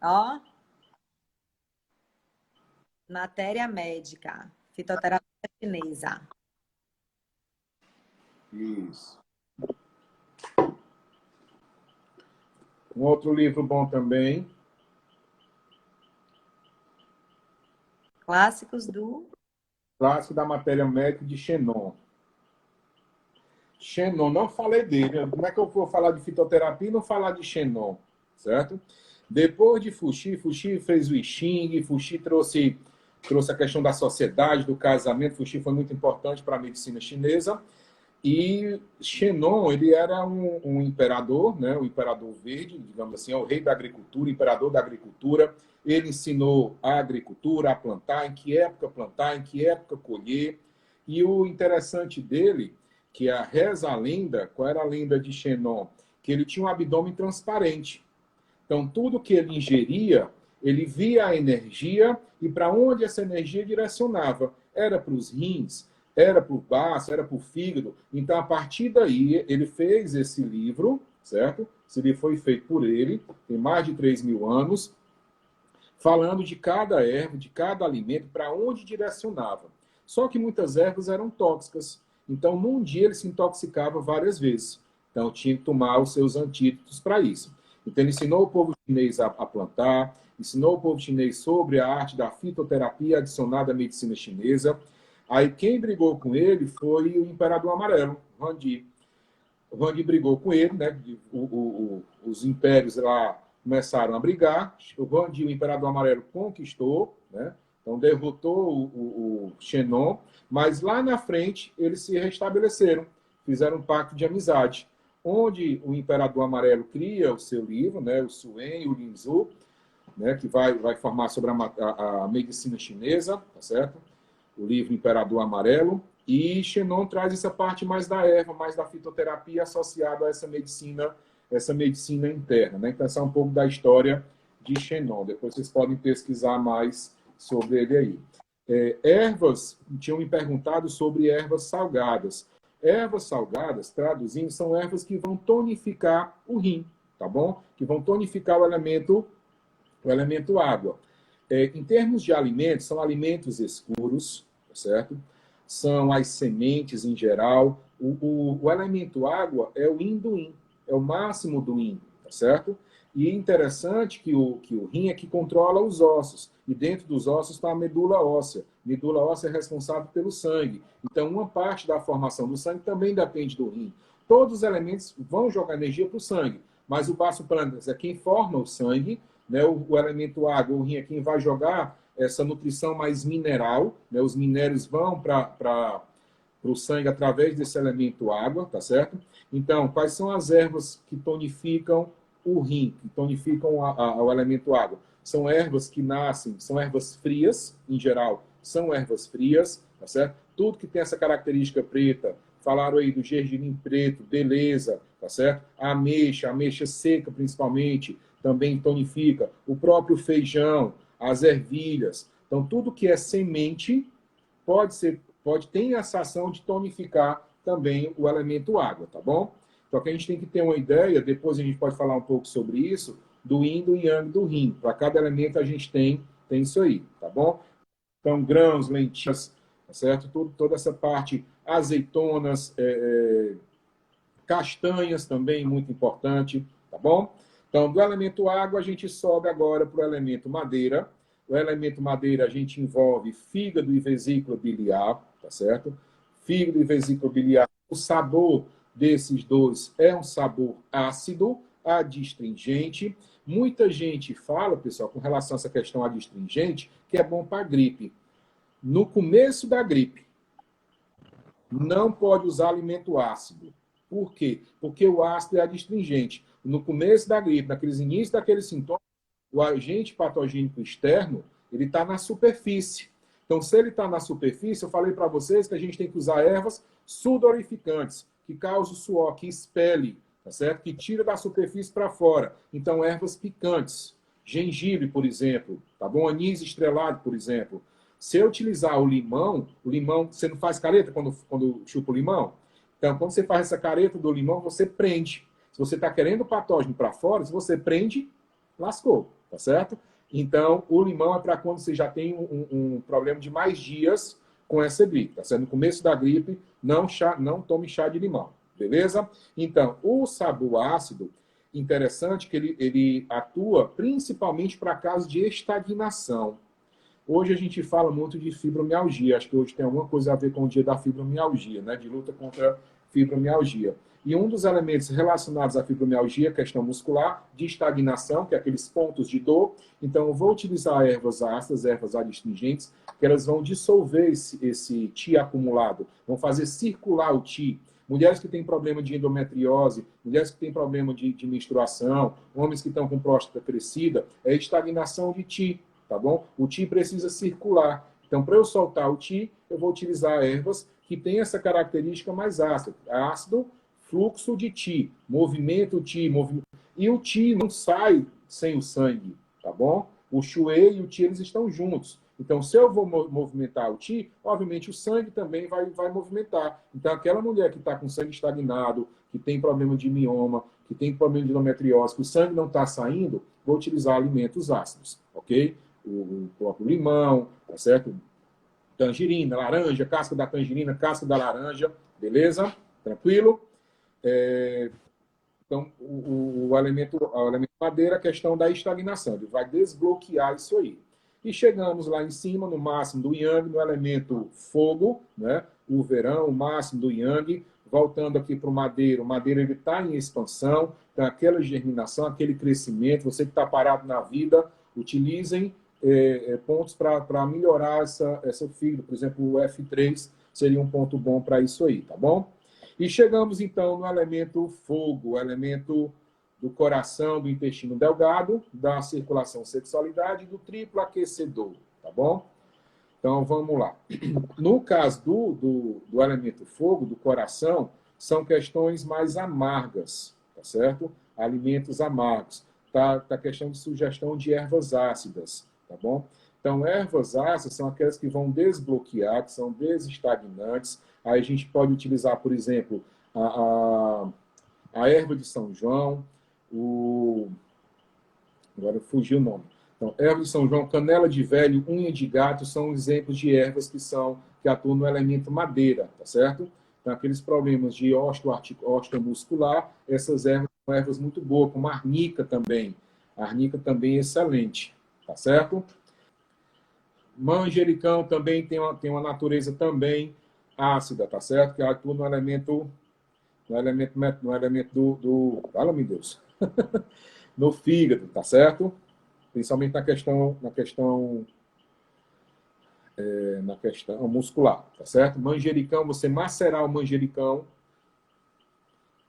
Ó. Matéria médica, fitoterapia chinesa. Isso. Um outro livro bom também. Clássicos do... Clássico da Matéria Médica de Xenon. Xenon, não falei dele. Como é que eu vou falar de fitoterapia e não falar de Xenon, certo? Depois de Fuxi, Fuxi fez o I Ching, Fuxi trouxe a questão da sociedade, do casamento. Fuxi foi muito importante para a medicina chinesa. E Shenon, ele era um imperador, né? O imperador verde, digamos assim, é o rei da agricultura, imperador da agricultura. Ele ensinou a agricultura, a plantar, em que época plantar, em que época colher. E o interessante dele, que reza a lenda, qual era a lenda de Shenon? Que ele tinha um abdômen transparente. Então, tudo que ele ingeria, ele via a energia e para onde essa energia direcionava. Era para os rins, era para o baço, era para o fígado. Então, a partir daí, ele fez esse livro, certo? Esse livro foi feito por ele, tem mais de 3.000 anos, falando de cada erva, de cada alimento, para onde direcionava. Só que muitas ervas eram tóxicas. Então, num dia, ele se intoxicava várias vezes. Então, tinha que tomar os seus antídotos para isso. Então, ele ensinou o povo chinês a plantar, ensinou o povo chinês sobre a arte da fitoterapia adicionada à medicina chinesa. Aí, quem brigou com ele foi o Imperador Amarelo, Huang Di. O Huang Di brigou com ele, né? Os impérios lá começaram a brigar. O Huang Di, o Imperador Amarelo, conquistou, né? Então, derrotou o Shenon. Mas lá na frente, eles se restabeleceram, fizeram um pacto de amizade, onde o Imperador Amarelo cria o seu livro, né, o Suen e o Linzu, né, que vai formar sobre a medicina chinesa, tá certo? O livro Imperador Amarelo, e Shenon traz essa parte mais da erva, mais da fitoterapia associada a essa medicina interna, né? Então, essa é um pouco da história de Shenon. Depois vocês podem pesquisar mais sobre ele aí. Ervas, tinham me perguntado sobre ervas salgadas. Ervas salgadas, traduzindo, são ervas que vão tonificar o rim, tá bom? Que vão tonificar o elemento água. Em termos de alimentos, são alimentos escuros, tá certo? São as sementes em geral. O elemento água é o yin do yin, é o máximo do yin, tá certo? E é interessante que o rim é que controla os ossos. E dentro dos ossos está a medula óssea. A medula óssea é responsável pelo sangue. Então, uma parte da formação do sangue também depende do rim. Todos os elementos vão jogar energia para o sangue. Mas o baço plâncton é quem forma o sangue, né? O elemento água, o rim é quem vai jogar essa nutrição mais mineral. Né? Os minérios vão para o sangue através desse elemento água, tá certo? Então, quais são as ervas que tonificam o rim, que tonificam o elemento água? São ervas que nascem, são ervas frias, em geral, são ervas frias, tá certo? Tudo que tem essa característica preta, falaram aí do gergelim preto, beleza, tá certo? A ameixa seca principalmente, também tonifica. O próprio feijão, as ervilhas. Então, tudo que é semente pode ter essa ação de tonificar também o elemento água, tá bom? Só que a gente tem que ter uma ideia, depois a gente pode falar um pouco sobre isso, do yin, do yang, do rim. Para cada elemento a gente tem isso aí, tá bom? Então, grãos, lentilhas, tá certo? Toda essa parte, azeitonas, castanhas também, muito importante, tá bom? Então, do elemento água, a gente sobe agora para o elemento madeira. O elemento madeira, a gente envolve fígado e vesícula biliar, tá certo? Fígado e vesícula biliar, o sabor desses dois é um sabor ácido, adstringente. Muita gente fala, pessoal, com relação a essa questão adstringente, que é bom para gripe. No começo da gripe, não pode usar alimento ácido. Por quê? Porque o ácido é adstringente. No começo da gripe, naqueles inícios daqueles sintomas, o agente patogênico externo, ele está na superfície. Então, se ele está na superfície, eu falei para vocês que a gente tem que usar ervas sudorificantes, que causam suor, que expele, tá certo? Que tira da superfície para fora. Então, ervas picantes. Gengibre, por exemplo, tá bom? Anis estrelado, por exemplo. Se eu utilizar o limão, você não faz careta quando chupa o limão? Então, quando você faz essa careta do limão, você prende. Se você está querendo o patógeno para fora, se você prende, lascou, tá certo? Então, o limão é para quando você já tem um problema de mais dias com essa gripe, tá certo? No começo da gripe, não tome chá de limão, beleza? Então, o sabor ácido, interessante que ele atua principalmente para casos de estagnação. Hoje a gente fala muito de fibromialgia. Acho que hoje tem alguma coisa a ver com o dia da fibromialgia, né? De luta contra a fibromialgia. E um dos elementos relacionados à fibromialgia é a questão muscular, de estagnação, que é aqueles pontos de dor. Então, eu vou utilizar ervas ácidas, ervas adstringentes, que elas vão dissolver esse Qi acumulado, vão fazer circular o Qi. Mulheres que têm problema de endometriose, mulheres que têm problema de menstruação, homens que estão com próstata crescida, é estagnação de Qi, tá bom? O Qi precisa circular. Então, para eu soltar o Qi, eu vou utilizar ervas que têm essa característica mais ácida. Ácido, fluxo de Qi, movimento Qi, e o Qi não sai sem o sangue, tá bom? O Shui e o Qi, eles estão juntos. Então, se eu vou movimentar o Qi, obviamente o sangue também vai movimentar. Então, aquela mulher que está com sangue estagnado, que tem problema de mioma, que tem problema de endometriose, que o sangue não está saindo, vou utilizar alimentos ácidos, ok? O próprio limão, tá certo? Tangerina, laranja, casca da tangerina, casca da laranja, beleza? Tranquilo? Então, o elemento madeira, a questão da estagnação, ele vai desbloquear isso aí. E chegamos lá em cima, no máximo do Yang, no elemento fogo, né? O verão, o máximo do Yang. Voltando aqui para o madeiro, o madeiro está em expansão, então aquela germinação, aquele crescimento. Você que está parado na vida, utilizem pontos para melhorar essa fibra. Por exemplo, o F3 seria um ponto bom para isso aí, tá bom? E chegamos, então, no elemento fogo, o elemento do coração, do intestino delgado, da circulação sexualidade e do triplo aquecedor, tá bom? Então, vamos lá. No caso do elemento fogo, do coração, são questões mais amargas, tá certo? Alimentos amargos. Tá a questão de sugestão de ervas ácidas, tá bom? Então, ervas ácidas são aquelas que vão desbloquear, que são desestagnantes. Aí a gente pode utilizar, por exemplo, a erva de São João, agora fugiu o nome. Então, erva de São João, canela de velho, unha de gato, são exemplos de ervas que atuam no elemento madeira, tá certo? Então, aqueles problemas de osteomuscular, essas ervas são ervas muito boas, como a arnica também. A arnica também é excelente, tá certo? Manjericão também tem uma natureza também ácida, tá certo? Que atua no elemento fala, meu Deus, no fígado, tá certo? Principalmente na questão muscular, tá certo? Manjericão, você macerar o manjericão,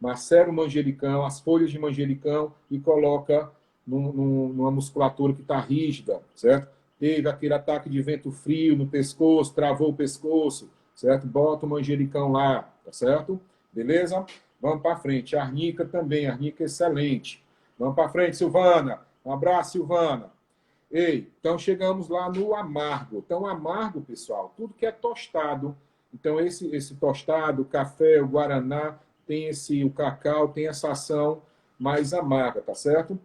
macera o manjericão, as folhas de manjericão e coloca numa musculatura que está rígida, certo? Teve aquele ataque de vento frio no pescoço, travou o pescoço, certo? Bota o manjericão lá, tá certo? Beleza? Vamos para frente. A arnica também, a arnica é excelente. Vamos para frente, Silvana. Um abraço, Silvana. Ei, então chegamos lá no amargo. Então, amargo, pessoal, tudo que é tostado. Então, esse tostado, o café, o guaraná, tem o cacau, tem essa ação mais amarga, tá certo?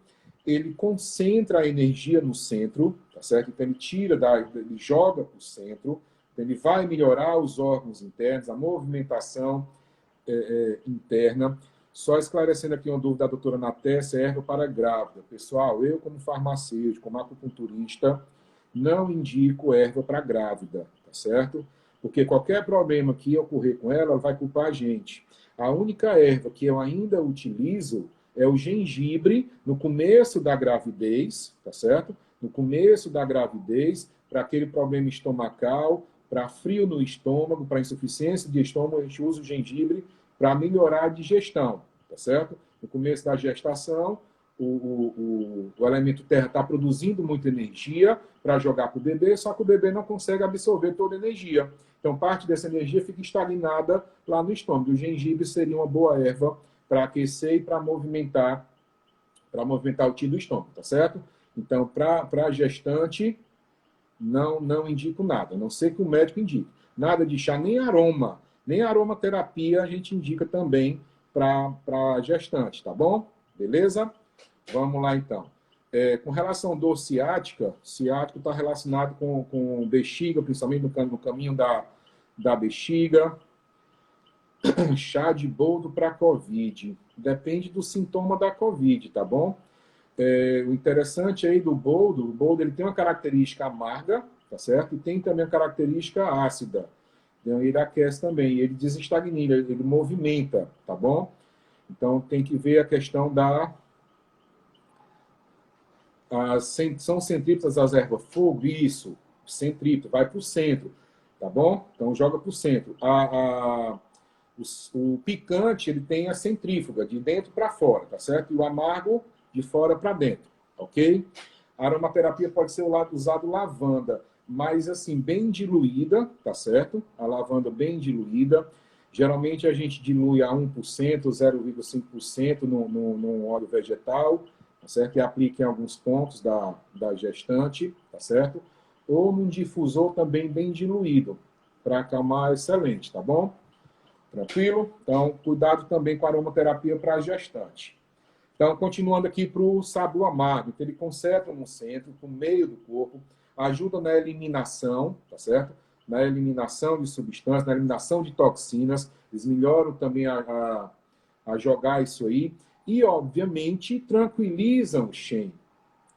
Ele concentra a energia no centro, tá certo? Então, ele joga para o centro, então, ele vai melhorar os órgãos internos, a movimentação interna. Só esclarecendo aqui uma dúvida da doutora Naté, erva para grávida. Pessoal, eu como farmacêutico, como acupunturista, não indico erva para grávida, tá certo? Porque qualquer problema que ocorrer com ela vai culpar a gente. A única erva que eu ainda utilizo é o gengibre no começo da gravidez, tá certo? No começo da gravidez, para aquele problema estomacal, para frio no estômago, para insuficiência de estômago, a gente usa o gengibre para melhorar a digestão, tá certo? No começo da gestação, o elemento terra está produzindo muita energia para jogar para o bebê, só que o bebê não consegue absorver toda a energia. Então, parte dessa energia fica estagnada lá no estômago. O gengibre seria uma boa erva para aquecer e para movimentar o tio do estômago, tá certo? Então, para gestante, não indico nada, a não ser que o médico indique. Nada de chá, nem aroma. Nem aromaterapia a gente indica também para gestante, tá bom? Beleza? Vamos lá, então. Com relação à dor ciática, ciático está relacionado com bexiga, principalmente no caminho da bexiga. Chá de boldo para COVID. Depende do sintoma da COVID, tá bom? O interessante aí do boldo, o boldo ele tem uma característica amarga, tá certo? E tem também a característica ácida. Então, ele aquece também, ele desestagna, ele movimenta, tá bom? Então, tem que ver a questão da... são centrípetas as ervas fogo? Isso, centrípeta, vai para o centro, tá bom? Então, joga para o centro. O picante, ele tem a centrífuga, de dentro para fora, tá certo? E o amargo, de fora para dentro, ok? A aromaterapia pode ser usado lavanda, mas assim, bem diluída, tá certo? A lavanda bem diluída. Geralmente a gente dilui a 1%, 0,5% no óleo vegetal, tá certo? E aplica em alguns pontos da gestante, tá certo? Ou num difusor também bem diluído, para acalmar, excelente, tá bom? Tranquilo? Então, cuidado também com a aromaterapia para a gestante. Então, continuando aqui para o sabor amargo, então, ele concentra no centro, no meio do corpo, ajuda na eliminação, tá certo? Na eliminação de substâncias, na eliminação de toxinas, eles melhoram também a jogar isso aí, e, obviamente, tranquilizam o Shen,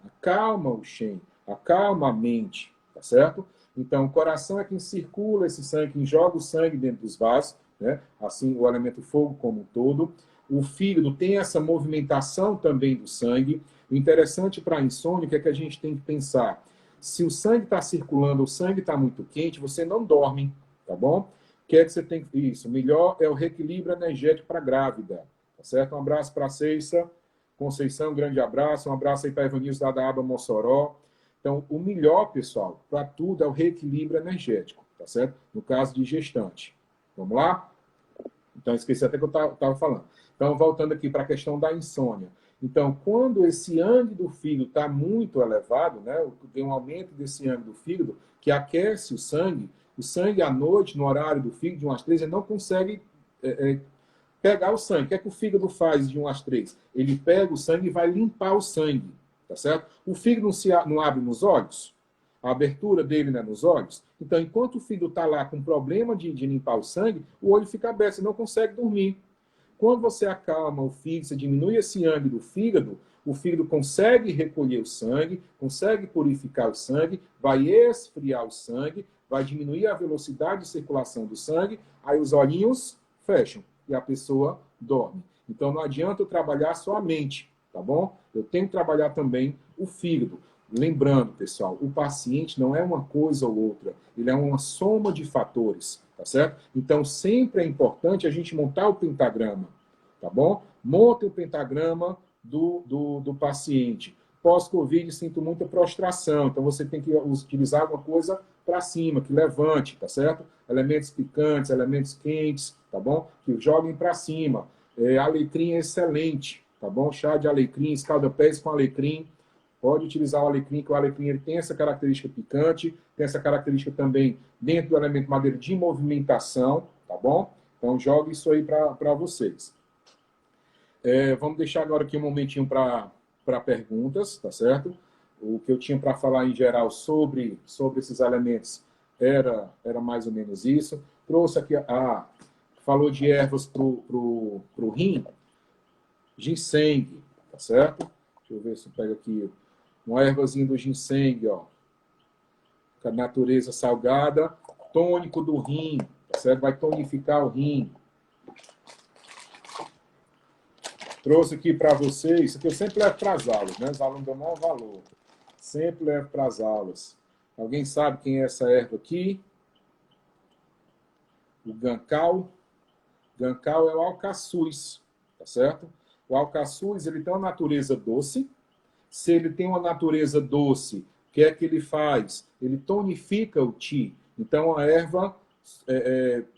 acalma o Shen, acalma a mente, tá certo? Então, o coração é quem circula esse sangue, quem joga o sangue dentro dos vasos, né? Assim, o elemento fogo como um todo. O fígado tem essa movimentação também do sangue. O interessante para a insônia é que a gente tem que pensar, se o sangue está circulando, o sangue está muito quente, você não dorme, tá bom? O que é que você tem que... Isso, melhor é o reequilíbrio energético para a grávida, tá certo? Um abraço para a Conceição, um grande abraço. Um abraço aí para a Evanilson lá da Aba Mossoró. Então, o melhor, pessoal, para tudo é o reequilíbrio energético, tá certo? No caso de gestante. Vamos lá? Então, esqueci até que eu estava falando. Então, voltando aqui para a questão da insônia. Então, quando esse yang do fígado está muito elevado, né, tem um aumento desse yang do fígado, que aquece o sangue à noite, no horário do fígado, de 1 às 3, ele não consegue pegar o sangue. O que é que o fígado faz de 1 às 3? Ele pega o sangue e vai limpar o sangue, tá certo? O fígado não abre nos olhos? A abertura dele não é nos olhos? Então, enquanto o fígado está lá com problema de limpar o sangue, o olho fica aberto, você não consegue dormir. Quando você acalma o fígado, você diminui esse sangue do fígado, o fígado consegue recolher o sangue, consegue purificar o sangue, vai esfriar o sangue, vai diminuir a velocidade de circulação do sangue, aí os olhinhos fecham e a pessoa dorme. Então, não adianta eu trabalhar só a mente, tá bom? Eu tenho que trabalhar também o fígado. Lembrando, pessoal, o paciente não é uma coisa ou outra, ele é uma soma de fatores, tá certo? Então, sempre é importante a gente montar o pentagrama, tá bom? Monte o pentagrama do paciente. Pós-Covid, sinto muita prostração, então você tem que utilizar alguma coisa para cima, que levante, tá certo? Elementos picantes, elementos quentes, tá bom? Que joguem para cima. Alecrim é excelente, tá bom? Chá de alecrim, escalda-pés com alecrim. Pode utilizar o alecrim, que o alecrim ele tem essa característica picante, tem essa característica também dentro do elemento madeira de movimentação, tá bom? Então, jogue isso aí para vocês. Vamos deixar agora aqui um momentinho para perguntas, tá certo? O que eu tinha para falar em geral sobre esses elementos era mais ou menos isso. Trouxe aqui, falou de ervas pro rim, ginseng, tá certo? Deixa eu ver se eu pego aqui uma ervazinha do ginseng, ó, com a natureza salgada, tônico do rim, tá certo? Vai tonificar o rim. Trouxe aqui para vocês, isso aqui eu sempre levo para as aulas, né? Os alunos dão maior valor. Sempre levo para as aulas. Alguém sabe quem é essa erva aqui? O gancal. Gancal é o alcaçuz, tá certo? O alcaçuz, ele tem uma natureza doce. Se ele tem uma natureza doce, o que é que ele faz? Ele tonifica o qi. Então, a erva,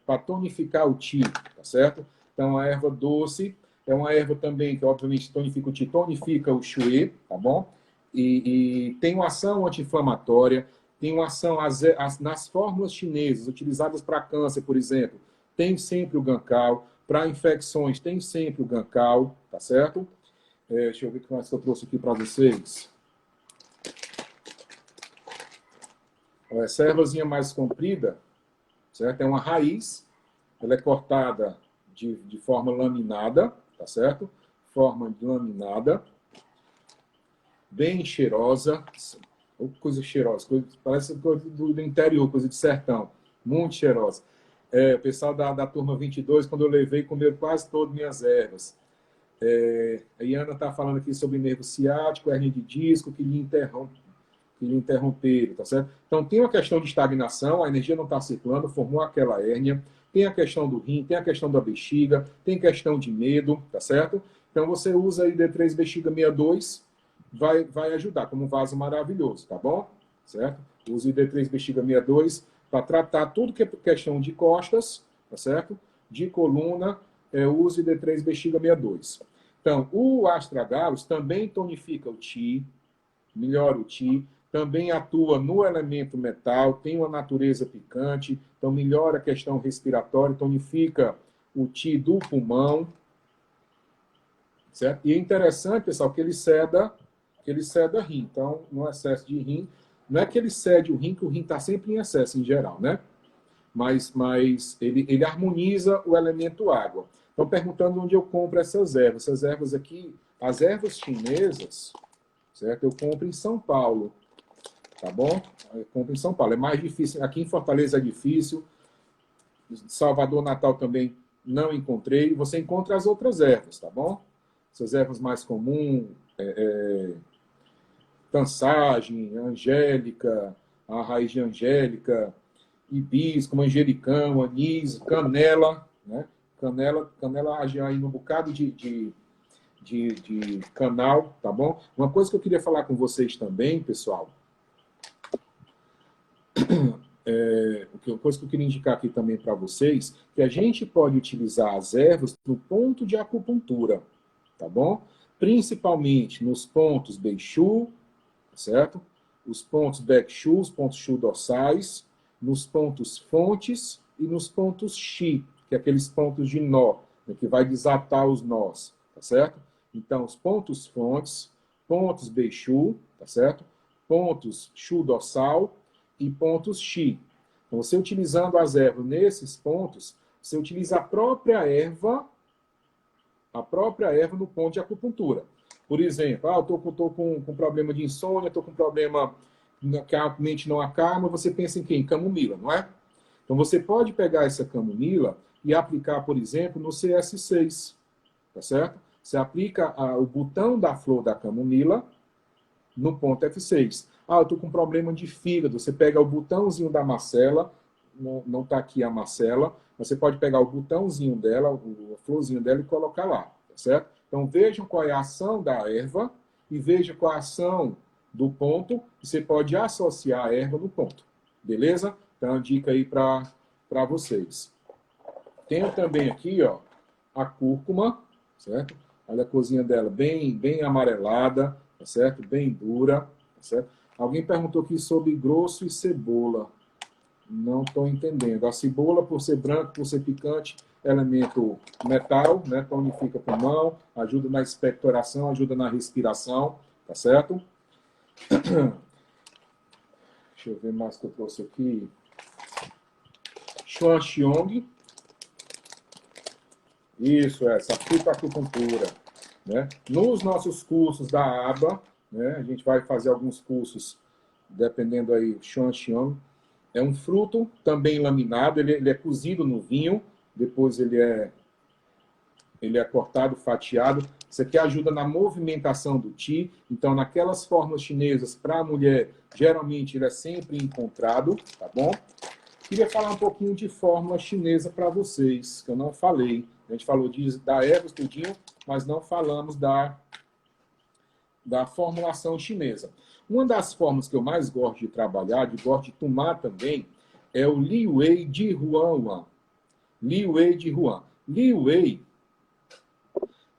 para tonificar o qi, tá certo? Então, a erva doce é uma erva também que, obviamente, tonifica o qi, tonifica o shui, tá bom? E tem uma ação anti-inflamatória, tem uma ação nas fórmulas chinesas utilizadas para câncer, por exemplo, tem sempre o gancal. Para infecções, tem sempre o gancal, tá certo? Deixa eu ver o que mais que eu trouxe aqui para vocês. Essa ervazinha mais comprida, certo? É uma raiz, ela é cortada de forma laminada, tá certo? Forma laminada, bem cheirosa. Coisa cheirosa, parece coisa do interior, coisa de sertão. Muito cheirosa. O pessoal da turma 22, quando eu levei, comeram quase todas minhas ervas. A Iana está falando aqui sobre nervo ciático, hernia de disco, que lhe interromperam, tá certo? Então, tem uma questão de estagnação, a energia não está circulando, formou aquela hérnia, tem a questão do rim, tem a questão da bexiga, tem questão de medo, tá certo? Então, você usa aí D3 Bexiga 62, vai ajudar, como um vaso maravilhoso, tá bom? Certo? Use o D3 Bexiga 62 para tratar tudo que é questão de costas, tá certo? De coluna, use o D3 Bexiga 62. Então, o astragalos também tonifica o Ti, melhora o Ti, também atua no elemento metal, tem uma natureza picante, então melhora a questão respiratória, tonifica o Ti do pulmão, certo? E é interessante, pessoal, que ele ceda rim. Então, no excesso de rim, não é que ele cede o rim, que o rim está sempre em excesso em geral, né? Mas ele harmoniza o elemento água. Estão perguntando onde eu compro essas ervas. Essas ervas aqui, as ervas chinesas, certo? Eu compro em São Paulo, tá bom? Eu compro em São Paulo. É mais difícil. Aqui em Fortaleza é difícil. Salvador, Natal também não encontrei. Você encontra as outras ervas, tá bom? Essas ervas mais comuns, tansagem, angélica, a raiz de angélica, hibisco, manjericão, anis, canela, né? Canela age aí num bocado de canal, tá bom? Uma coisa que eu queria falar com vocês também, pessoal, uma coisa que eu queria indicar aqui também para vocês, que a gente pode utilizar as ervas no ponto de acupuntura, tá bom? Principalmente nos pontos Beichu, certo? Os pontos Backshu, os pontos Shu dorsais, nos pontos fontes e nos pontos Chi, que é aqueles pontos de nó, né, que vai desatar os nós, tá certo? Então, os pontos fontes, pontos Beichu, tá certo? Pontos Shu dorsal e pontos Chi. Então, você utilizando as ervas nesses pontos, você utiliza a própria erva no ponto de acupuntura. Por exemplo, eu estou com problema de insônia, estou com problema que a mente não acalma, você pensa em quem? Em camomila, não é? Então, você pode pegar essa camomila e aplicar, por exemplo, no CS6, tá certo? Você aplica o botão da flor da camomila no ponto F6. Eu estou com problema de fígado, você pega o botãozinho da macela, não está aqui a macela, você pode pegar o botãozinho dela, a florzinho dela e colocar lá, tá certo? Então, vejam qual é a ação da erva e vejam qual é a ação do ponto. Você pode associar a erva no ponto, beleza? Então, uma dica aí para vocês. Tenho também aqui, ó, a cúrcuma, certo? Olha a cozinha dela bem amarelada, tá certo? Bem dura, tá certo? Alguém perguntou aqui sobre grosso e cebola. Não estou entendendo. A cebola, por ser branca, por ser picante, elemento metal, né? Tonifica o pulmão, ajuda na expectoração, ajuda na respiração, tá certo? Deixa eu ver mais que eu trouxe aqui. Xuan Xiong. Isso, essa fitoacupuntura, né? Nos nossos cursos da ABA, né? A gente vai fazer alguns cursos, dependendo aí, Xuan Xiong. É um fruto também laminado, ele é cozido no vinho, depois ele é cortado, fatiado. Isso aqui ajuda na movimentação do Qi. Então, naquelas formas chinesas, para a mulher, geralmente ele é sempre encontrado, tá bom? Queria falar um pouquinho de fórmula chinesa para vocês, que eu não falei. A gente falou da erva, tudinho, mas não falamos da formulação chinesa. Uma das formas que eu mais gosto de trabalhar, gosto de tomar também, é o Li Wei de Huan. Li Wei de Huan. Li Wei,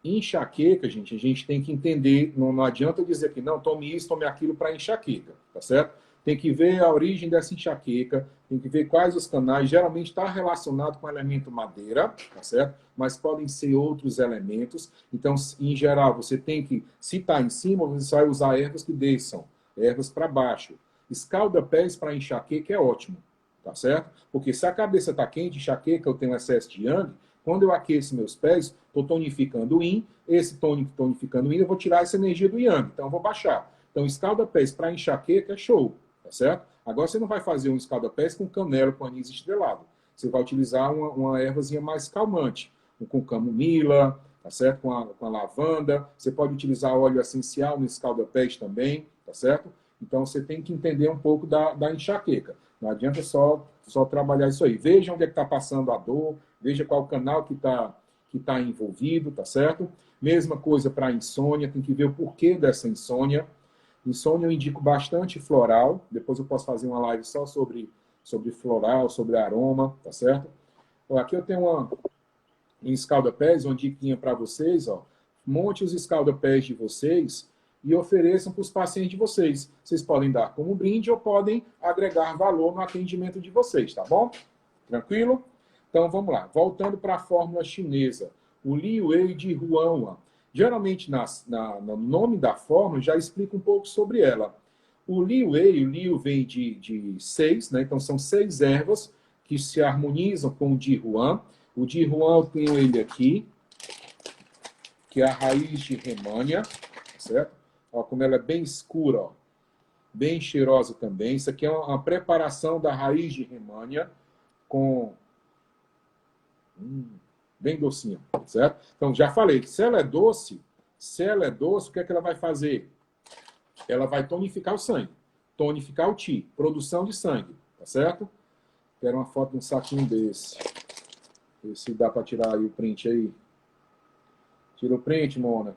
enxaqueca, gente, a gente tem que entender, não adianta dizer que não, tome isso, tome aquilo para enxaqueca, tá certo? Tem que ver a origem dessa enxaqueca, tem que ver quais os canais, geralmente está relacionado com o elemento madeira, tá certo? Mas podem ser outros elementos. Então, em geral, você tem que, se está em cima, você vai usar ervas que desçam, ervas para baixo. Escalda-pés para enxaqueca é ótimo, tá certo? Porque se a cabeça está quente, enxaqueca, eu tenho excesso de yang, quando eu aqueço meus pés, estou tonificando o yin, esse tonificando o yin, eu vou tirar essa energia do yang, então eu vou baixar. Então, escalda-pés para enxaqueca é show, tá certo? Agora, você não vai fazer um escalda-pés com canela, com anis estrelado. Você vai utilizar uma ervazinha mais calmante, com camomila, tá certo? Com a lavanda. Você pode utilizar óleo essencial no escalda-pés também, tá certo? Então, você tem que entender um pouco da enxaqueca. Não adianta só trabalhar isso aí. Veja onde é que está passando a dor, veja qual canal que tá envolvido, tá certo? Mesma coisa para insônia, tem que ver o porquê dessa insônia. Insônia eu indico bastante floral, depois eu posso fazer uma live só sobre floral, sobre aroma, tá certo? Ó, aqui eu tenho um escalda-pés, uma diquinha para vocês, ó. Monte os escalda-pés de vocês e ofereçam para os pacientes de vocês. Vocês podem dar como brinde ou podem agregar valor no atendimento de vocês, tá bom? Tranquilo? Então, vamos lá. Voltando para a fórmula chinesa. O Li Wei de Huan. Geralmente, no nome da fórmula, já explica um pouco sobre ela. O Li Wei, o Liu vem de 6, né? Então, são 6 ervas que se harmonizam com o Di Huan. O Di Huan, eu tenho ele aqui, que é a raiz de remânia, certo? Ó, como ela é bem escura, ó, bem cheirosa também. Isso aqui é uma preparação da raiz de remânia com... bem docinha, certo? Então, já falei, se ela é doce, o que é que ela vai fazer? Ela vai tonificar o sangue, tonificar o Qi, produção de sangue, tá certo? Quero uma foto de um saquinho desse. Ver se dá para tirar aí o print aí. Tira o print, Mona.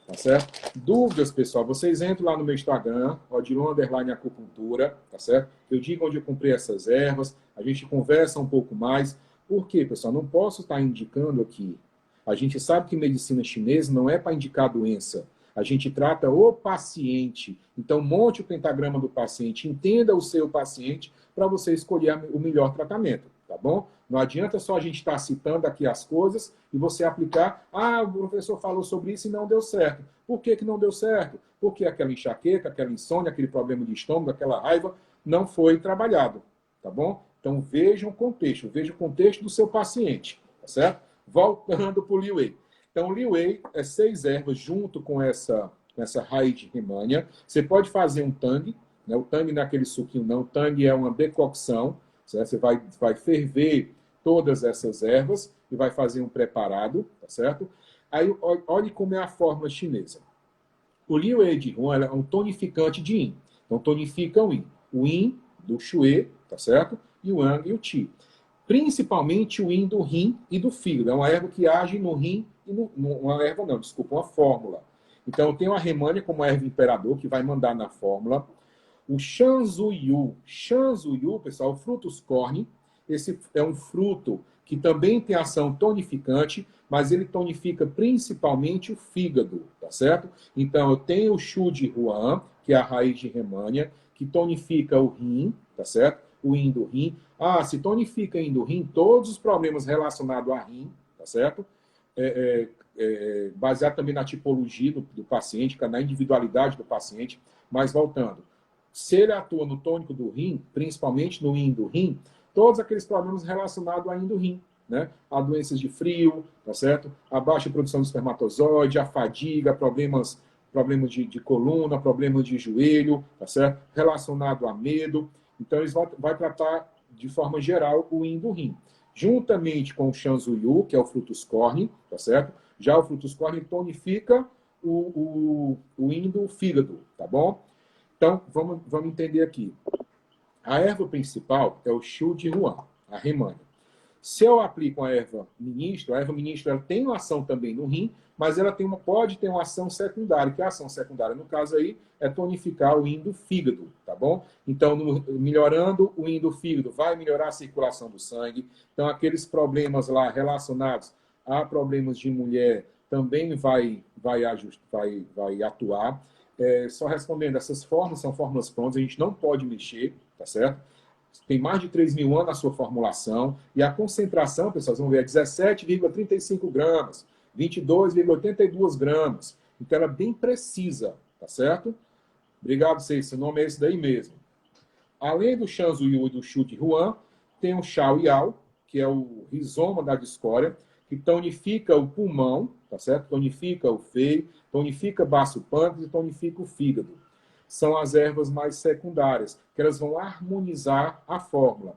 Tá certo? Dúvidas, pessoal, vocês entram lá no meu Instagram, Odilon_acupuntura, tá certo? Eu digo onde eu comprei essas ervas, a gente conversa um pouco mais. Por quê, pessoal? Não posso estar indicando aqui. A gente sabe que medicina chinesa não é para indicar doença. A gente trata o paciente. Então, monte o pentagrama do paciente, entenda o seu paciente para você escolher o melhor tratamento, tá bom? Não adianta só a gente estar citando aqui as coisas e você aplicar, o professor falou sobre isso e não deu certo. Por que não deu certo? Porque aquela enxaqueca, aquela insônia, aquele problema de estômago, aquela raiva, não foi trabalhado, tá bom? Então, veja o contexto do seu paciente, tá certo? Voltando para o Li Wei. Então, o Li Wei é 6 ervas junto com essa raiz de remânia. Você pode fazer um tang, né? O tang não é aquele suquinho, não. O tang é uma decocção. Certo? Você vai ferver todas essas ervas e vai fazer um preparado, tá certo? Aí, olhe como é a fórmula chinesa. O Li Wei de Huan é um tonificante de Yin. Então, tonifica o Yin. O Yin do Xue, tá certo? E o Yang e o Qi. Principalmente o Yin do rim e do fígado. É uma erva que age no rim e uma fórmula. Então, tem a remânia como erva imperador, que vai mandar na fórmula. O Shanzuyu. Shanzuyu, pessoal, o frutos corne. Esse é um fruto que também tem ação tonificante, mas ele tonifica principalmente o fígado, tá certo? Então, eu tenho o Shu de Huan, que é a raiz de remânia, que tonifica o rim, tá certo? O Yin do rim. Se tonifica Yin do rim, todos os problemas relacionados a rim, tá certo? Baseado também na tipologia do paciente, na individualidade do paciente. Mas, voltando, se ele atua no tônico do rim, principalmente no Yin do rim, todos aqueles problemas relacionados a Yin do rim, né? A doenças de frio, tá certo? A baixa produção de espermatozoide, a fadiga, problemas de coluna, problemas de joelho, tá certo? Relacionado a medo. Então, eles vão tratar de forma geral o Yin do rim. Juntamente com o Shanzuyu, que é o frutos corne, tá certo? Já o frutos corne tonifica o Yin do fígado, tá bom? Então, vamos entender aqui. A erva principal é o Shu de Huan, a remânia. Se eu aplico a erva ministro ela tem uma ação também no rim, mas ela pode ter uma ação secundária, que a ação secundária, no caso aí, é tonificar o Yin do fígado, tá bom? Então, melhorando o Yin do fígado, vai melhorar a circulação do sangue. Então, aqueles problemas lá relacionados a problemas de mulher também vai atuar. Só respondendo, essas fórmulas são fórmulas prontas, a gente não pode mexer, tá certo? Tem mais de 3.000 anos a sua formulação, e a concentração, pessoal, vocês vão ver, é 17,35 gramas, 22,82 gramas. Então, ela é bem precisa, tá certo? Obrigado, vocês, seu nome é esse daí mesmo. Além do Shanzuyu e do Shu de Huan, tem o Shao Yao, que é o rizoma da discória, que tonifica o pulmão, tá certo? Tonifica o feio, Tonifica baço pâncreas e tonifica o fígado. São as ervas mais secundárias, que elas vão harmonizar a fórmula.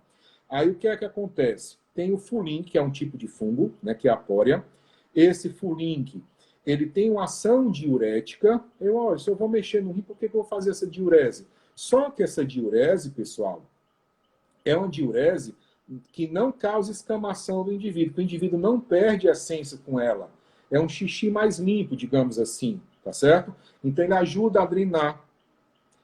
Aí o que é que acontece? Tem o fulim, que é um tipo de fungo, né, que é a pória. Esse fulim, ele tem uma ação diurética. Olha, se eu vou mexer no rim, por que eu vou fazer essa diurese? Só que essa diurese, pessoal, é uma diurese que não causa escamação do indivíduo, que o indivíduo não perde a essência com ela. É um xixi mais limpo, digamos assim, tá certo? Então ele ajuda a drenar.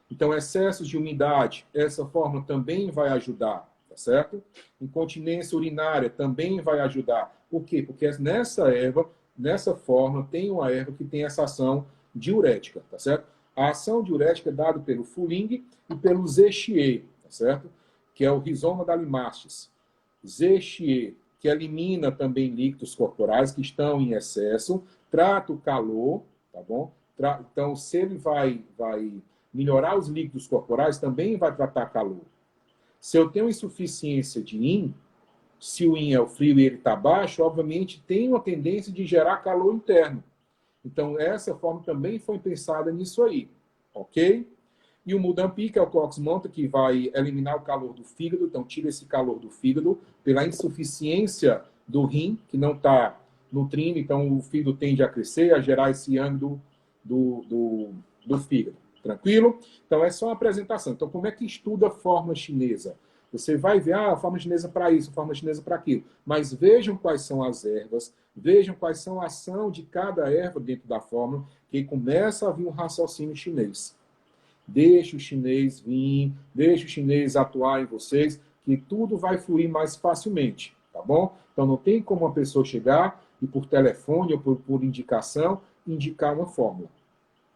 Então excessos de umidade, essa forma também vai ajudar, tá certo? Incontinência urinária também vai ajudar. Por quê? Porque nessa erva, nessa forma, tem uma erva que tem essa ação diurética, tá certo? A ação diurética é dada pelo fuling e pelo zechier, tá certo? Que é o rizoma da limastes. Zechier, que elimina também líquidos corporais que estão em excesso, trata o calor, tá bom? Então, se ele vai melhorar os líquidos corporais, também vai tratar calor. Se eu tenho insuficiência de yin, se o yin é o frio e ele está baixo, obviamente tem uma tendência de gerar calor interno. Então, essa forma também foi pensada nisso aí, ok? E o Mudampi, que é o Cox Monta, que vai eliminar o calor do fígado, então tira esse calor do fígado pela insuficiência do rim, que não está nutrindo, então o fígado tende a crescer, a gerar esse yang do fígado. Tranquilo? Então, é só uma apresentação. Então, como é que estuda a fórmula chinesa? Você vai ver, a fórmula chinesa para isso, a fórmula chinesa para aquilo. Mas vejam quais são as ervas, vejam quais são a ação de cada erva dentro da fórmula, que começa a vir um raciocínio chinês. Deixa o chinês vir, deixa o chinês atuar em vocês, que tudo vai fluir mais facilmente, tá bom? Então, não tem como uma pessoa chegar e por telefone ou por indicação, indicar uma fórmula,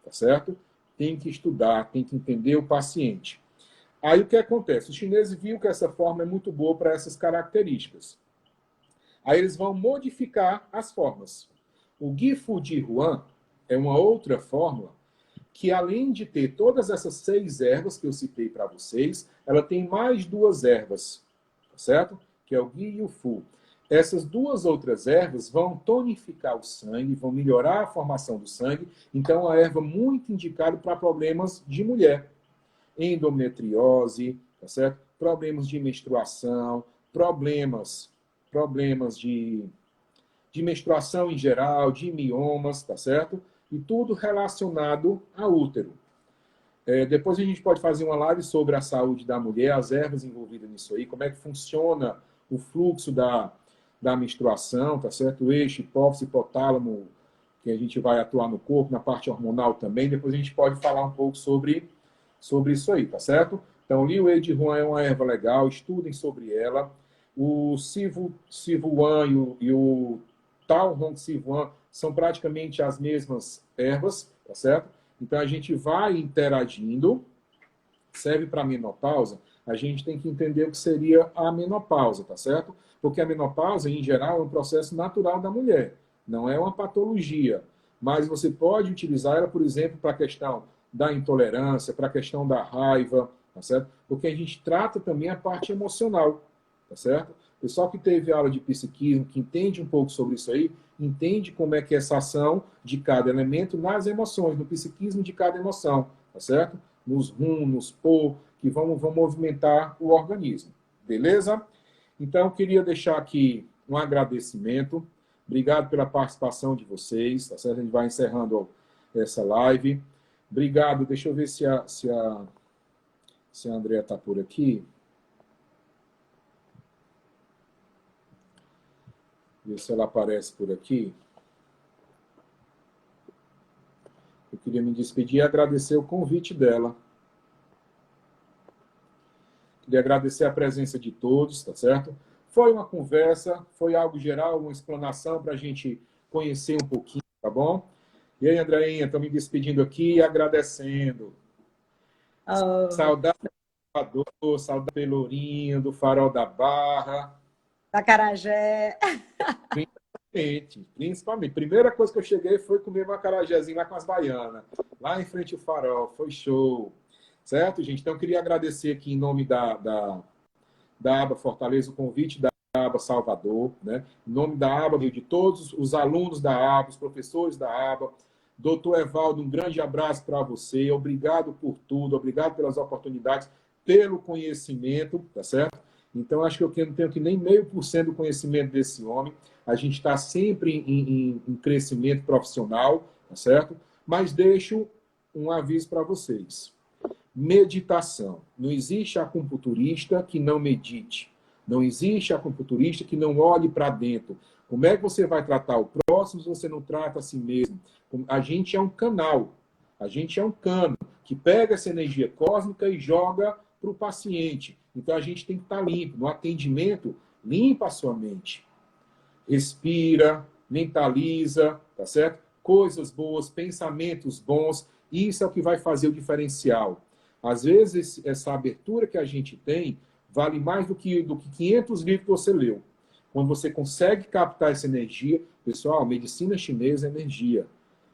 tá certo? Tem que estudar, tem que entender o paciente. Aí o que acontece? Os chineses viram que essa forma é muito boa para essas características. Aí eles vão modificar as formas. O Gifu de Yuan é uma outra fórmula que, além de ter todas essas 6 ervas que eu citei para vocês, ela tem mais 2 ervas, tá certo? Que é o Gui e o Fu. Essas 2 outras ervas vão tonificar o sangue, vão melhorar a formação do sangue. Então, é uma erva muito indicada para problemas de mulher. Endometriose, tá certo? Problemas de menstruação, problemas de menstruação em geral, de miomas, tá certo? E tudo relacionado a útero. Depois a gente pode fazer uma live sobre a saúde da mulher, as ervas envolvidas nisso aí, como é que funciona o fluxo da menstruação, tá certo? O eixo, hipófise, hipotálamo, que a gente vai atuar no corpo, na parte hormonal também. Depois a gente pode falar um pouco sobre isso aí, tá certo? Então, o Liu Wei de Huan é uma erva legal, estudem sobre ela. O Sivuan e o Tao Hong Sivuan são praticamente as mesmas ervas, tá certo? Então, a gente vai interagindo. Serve para a menopausa, a gente tem que entender o que seria a menopausa, tá certo? Porque a menopausa, em geral, é um processo natural da mulher, não é uma patologia. Mas você pode utilizar ela, por exemplo, para a questão da intolerância, para a questão da raiva, tá certo? Porque a gente trata também a parte emocional, tá certo? O pessoal que teve aula de psiquismo, que entende um pouco sobre isso aí, entende como é que é essa ação de cada elemento nas emoções, no psiquismo de cada emoção, tá certo? Nos rum, nos po, que vão movimentar o organismo. Beleza? Então, eu queria deixar aqui um agradecimento. Obrigado pela participação de vocês, tá certo? A gente vai encerrando essa live. Obrigado. Deixa eu ver se a Andrea está por aqui. Ver se ela aparece por aqui. Eu queria me despedir e agradecer o convite dela. Queria agradecer a presença de todos, tá certo? Foi uma conversa, foi algo geral, uma explanação para a gente conhecer um pouquinho, tá bom? E aí, Andreinha, estou me despedindo aqui e agradecendo. Oh, Saudade do Salvador, saudade do Pelourinho, do Farol da Barra. da Acarajé. Principalmente. Primeira coisa que eu cheguei foi comer um acarajézinho lá com as baianas. Lá em frente ao Farol. Foi show. Certo, gente? Então, eu queria agradecer aqui em nome da aba Fortaleza o convite da aba Salvador, né? Em nome da aba, de todos os alunos da aba, os professores da aba, Doutor Evaldo, um grande abraço para você. Obrigado por tudo, obrigado pelas oportunidades, pelo conhecimento, tá certo? Então, acho que eu não tenho que nem 0,5% do conhecimento desse homem. A gente está sempre em crescimento profissional, tá certo? Mas deixo um aviso para vocês. Meditação. Não existe acupunturista que não medite. Não existe acupunturista que não olhe para dentro. Como é que você vai tratar o próximo se você não trata a si mesmo? A gente é um canal. A gente é um cano que pega essa energia cósmica e joga para o paciente. Então, a gente tem que estar limpo. No atendimento, limpa a sua mente. Respira, mentaliza, tá certo? Coisas boas, pensamentos bons. Isso é o que vai fazer o diferencial. Às vezes, essa abertura que a gente tem vale mais do que 500 livros que você leu. Quando você consegue captar essa energia, pessoal, medicina chinesa é energia.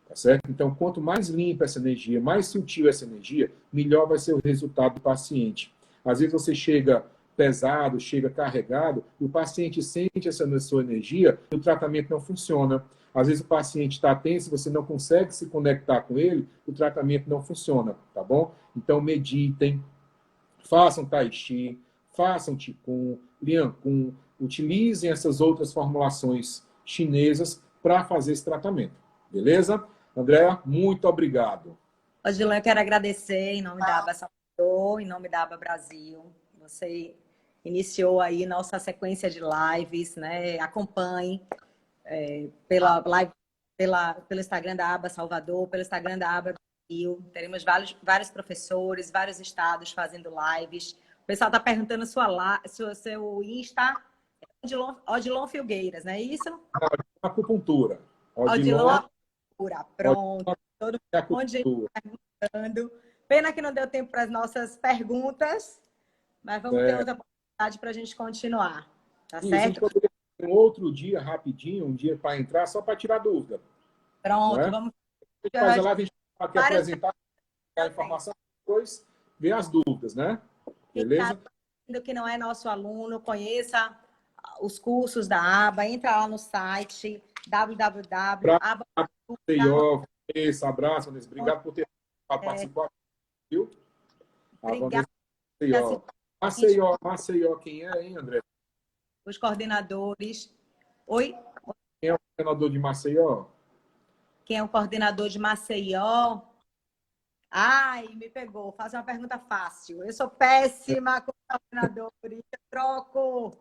Tá certo? Então, quanto mais limpa essa energia, mais sutil essa energia, melhor vai ser o resultado do paciente. Às vezes você chega pesado, chega carregado, e o paciente sente essa sua energia e o tratamento não funciona. Às vezes o paciente está tenso, você não consegue se conectar com ele, o tratamento não funciona, tá bom? Então, meditem, façam tai chi, façam qigong, lian kun, utilizem essas outras formulações chinesas para fazer esse tratamento, beleza? Andréa, muito obrigado. Odilon, eu quero agradecer em nome da Aba Salvador, em nome da Aba Brasil. Você iniciou aí nossa sequência de lives, né? Acompanhe pelo Instagram da Aba Salvador, pelo Instagram da Aba Brasil. Teremos vários professores, vários estados fazendo lives. O pessoal está perguntando seu Insta, Odilon Filgueiras, não é isso? Acupuntura. Odilon Pronto. Todo mundo de acupuntura. perguntando. Pena que não deu tempo para as nossas perguntas, mas vamos ter outra oportunidade para a gente continuar. Tá certo? A gente poderia ter um outro dia, rapidinho, um dia para entrar, só para tirar dúvida. Pronto, vamos. A gente faz a live, a gente aqui apresentar a informação, depois ver as dúvidas, né? Beleza? Que não é nosso aluno, conheça os cursos da aba, entra lá no site www.aba. Abraço, Vanessa. Obrigado por ter participado. Viu? Obrigada. Maceió, quem é, hein, André? Os coordenadores. Oi? Quem é o coordenador de Maceió? Quem é o coordenador de Maceió? Ai, me pegou. Faz uma pergunta fácil. Eu sou péssima com coordenadores. Eu troco.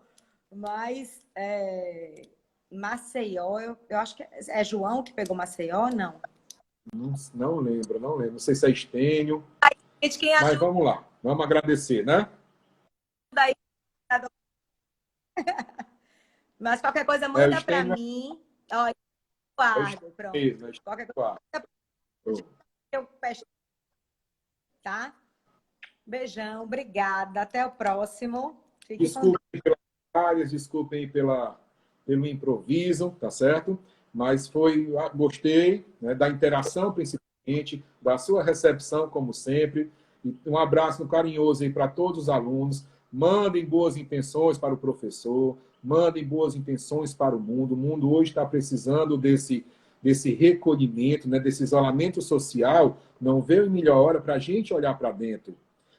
Mas Maceió, eu acho que é João que pegou Maceió, não? Não lembro. Não sei se é Estênio. Mas vamos lá. Vamos agradecer, né? Daí, mas qualquer coisa, manda para mim. Olha, guardo, pronto. Qualquer coisa, eu peço. Tá? Beijão, obrigada. Até o próximo. Desculpem pelas áreas, desculpem pelo improviso, tá certo? Mas gostei, né, da interação, principalmente, da sua recepção, como sempre. E um abraço carinhoso aí para todos os alunos. Mandem boas intenções para o professor, mandem boas intenções para o mundo. O mundo hoje está precisando desse recolhimento, né, desse isolamento social. Não veio em melhor hora para a gente olhar para dentro,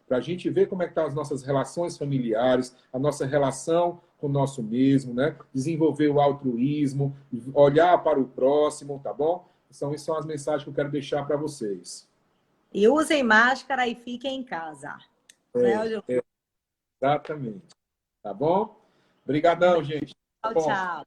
para a gente ver como é que estão as nossas relações familiares, a nossa relação com o nosso mesmo, né? Desenvolver o altruísmo, olhar para o próximo, tá bom? Essas são as mensagens que eu quero deixar para vocês. E usem máscara e fiquem em casa. Exatamente. Tá bom? Obrigadão, gente. Tchau, tchau.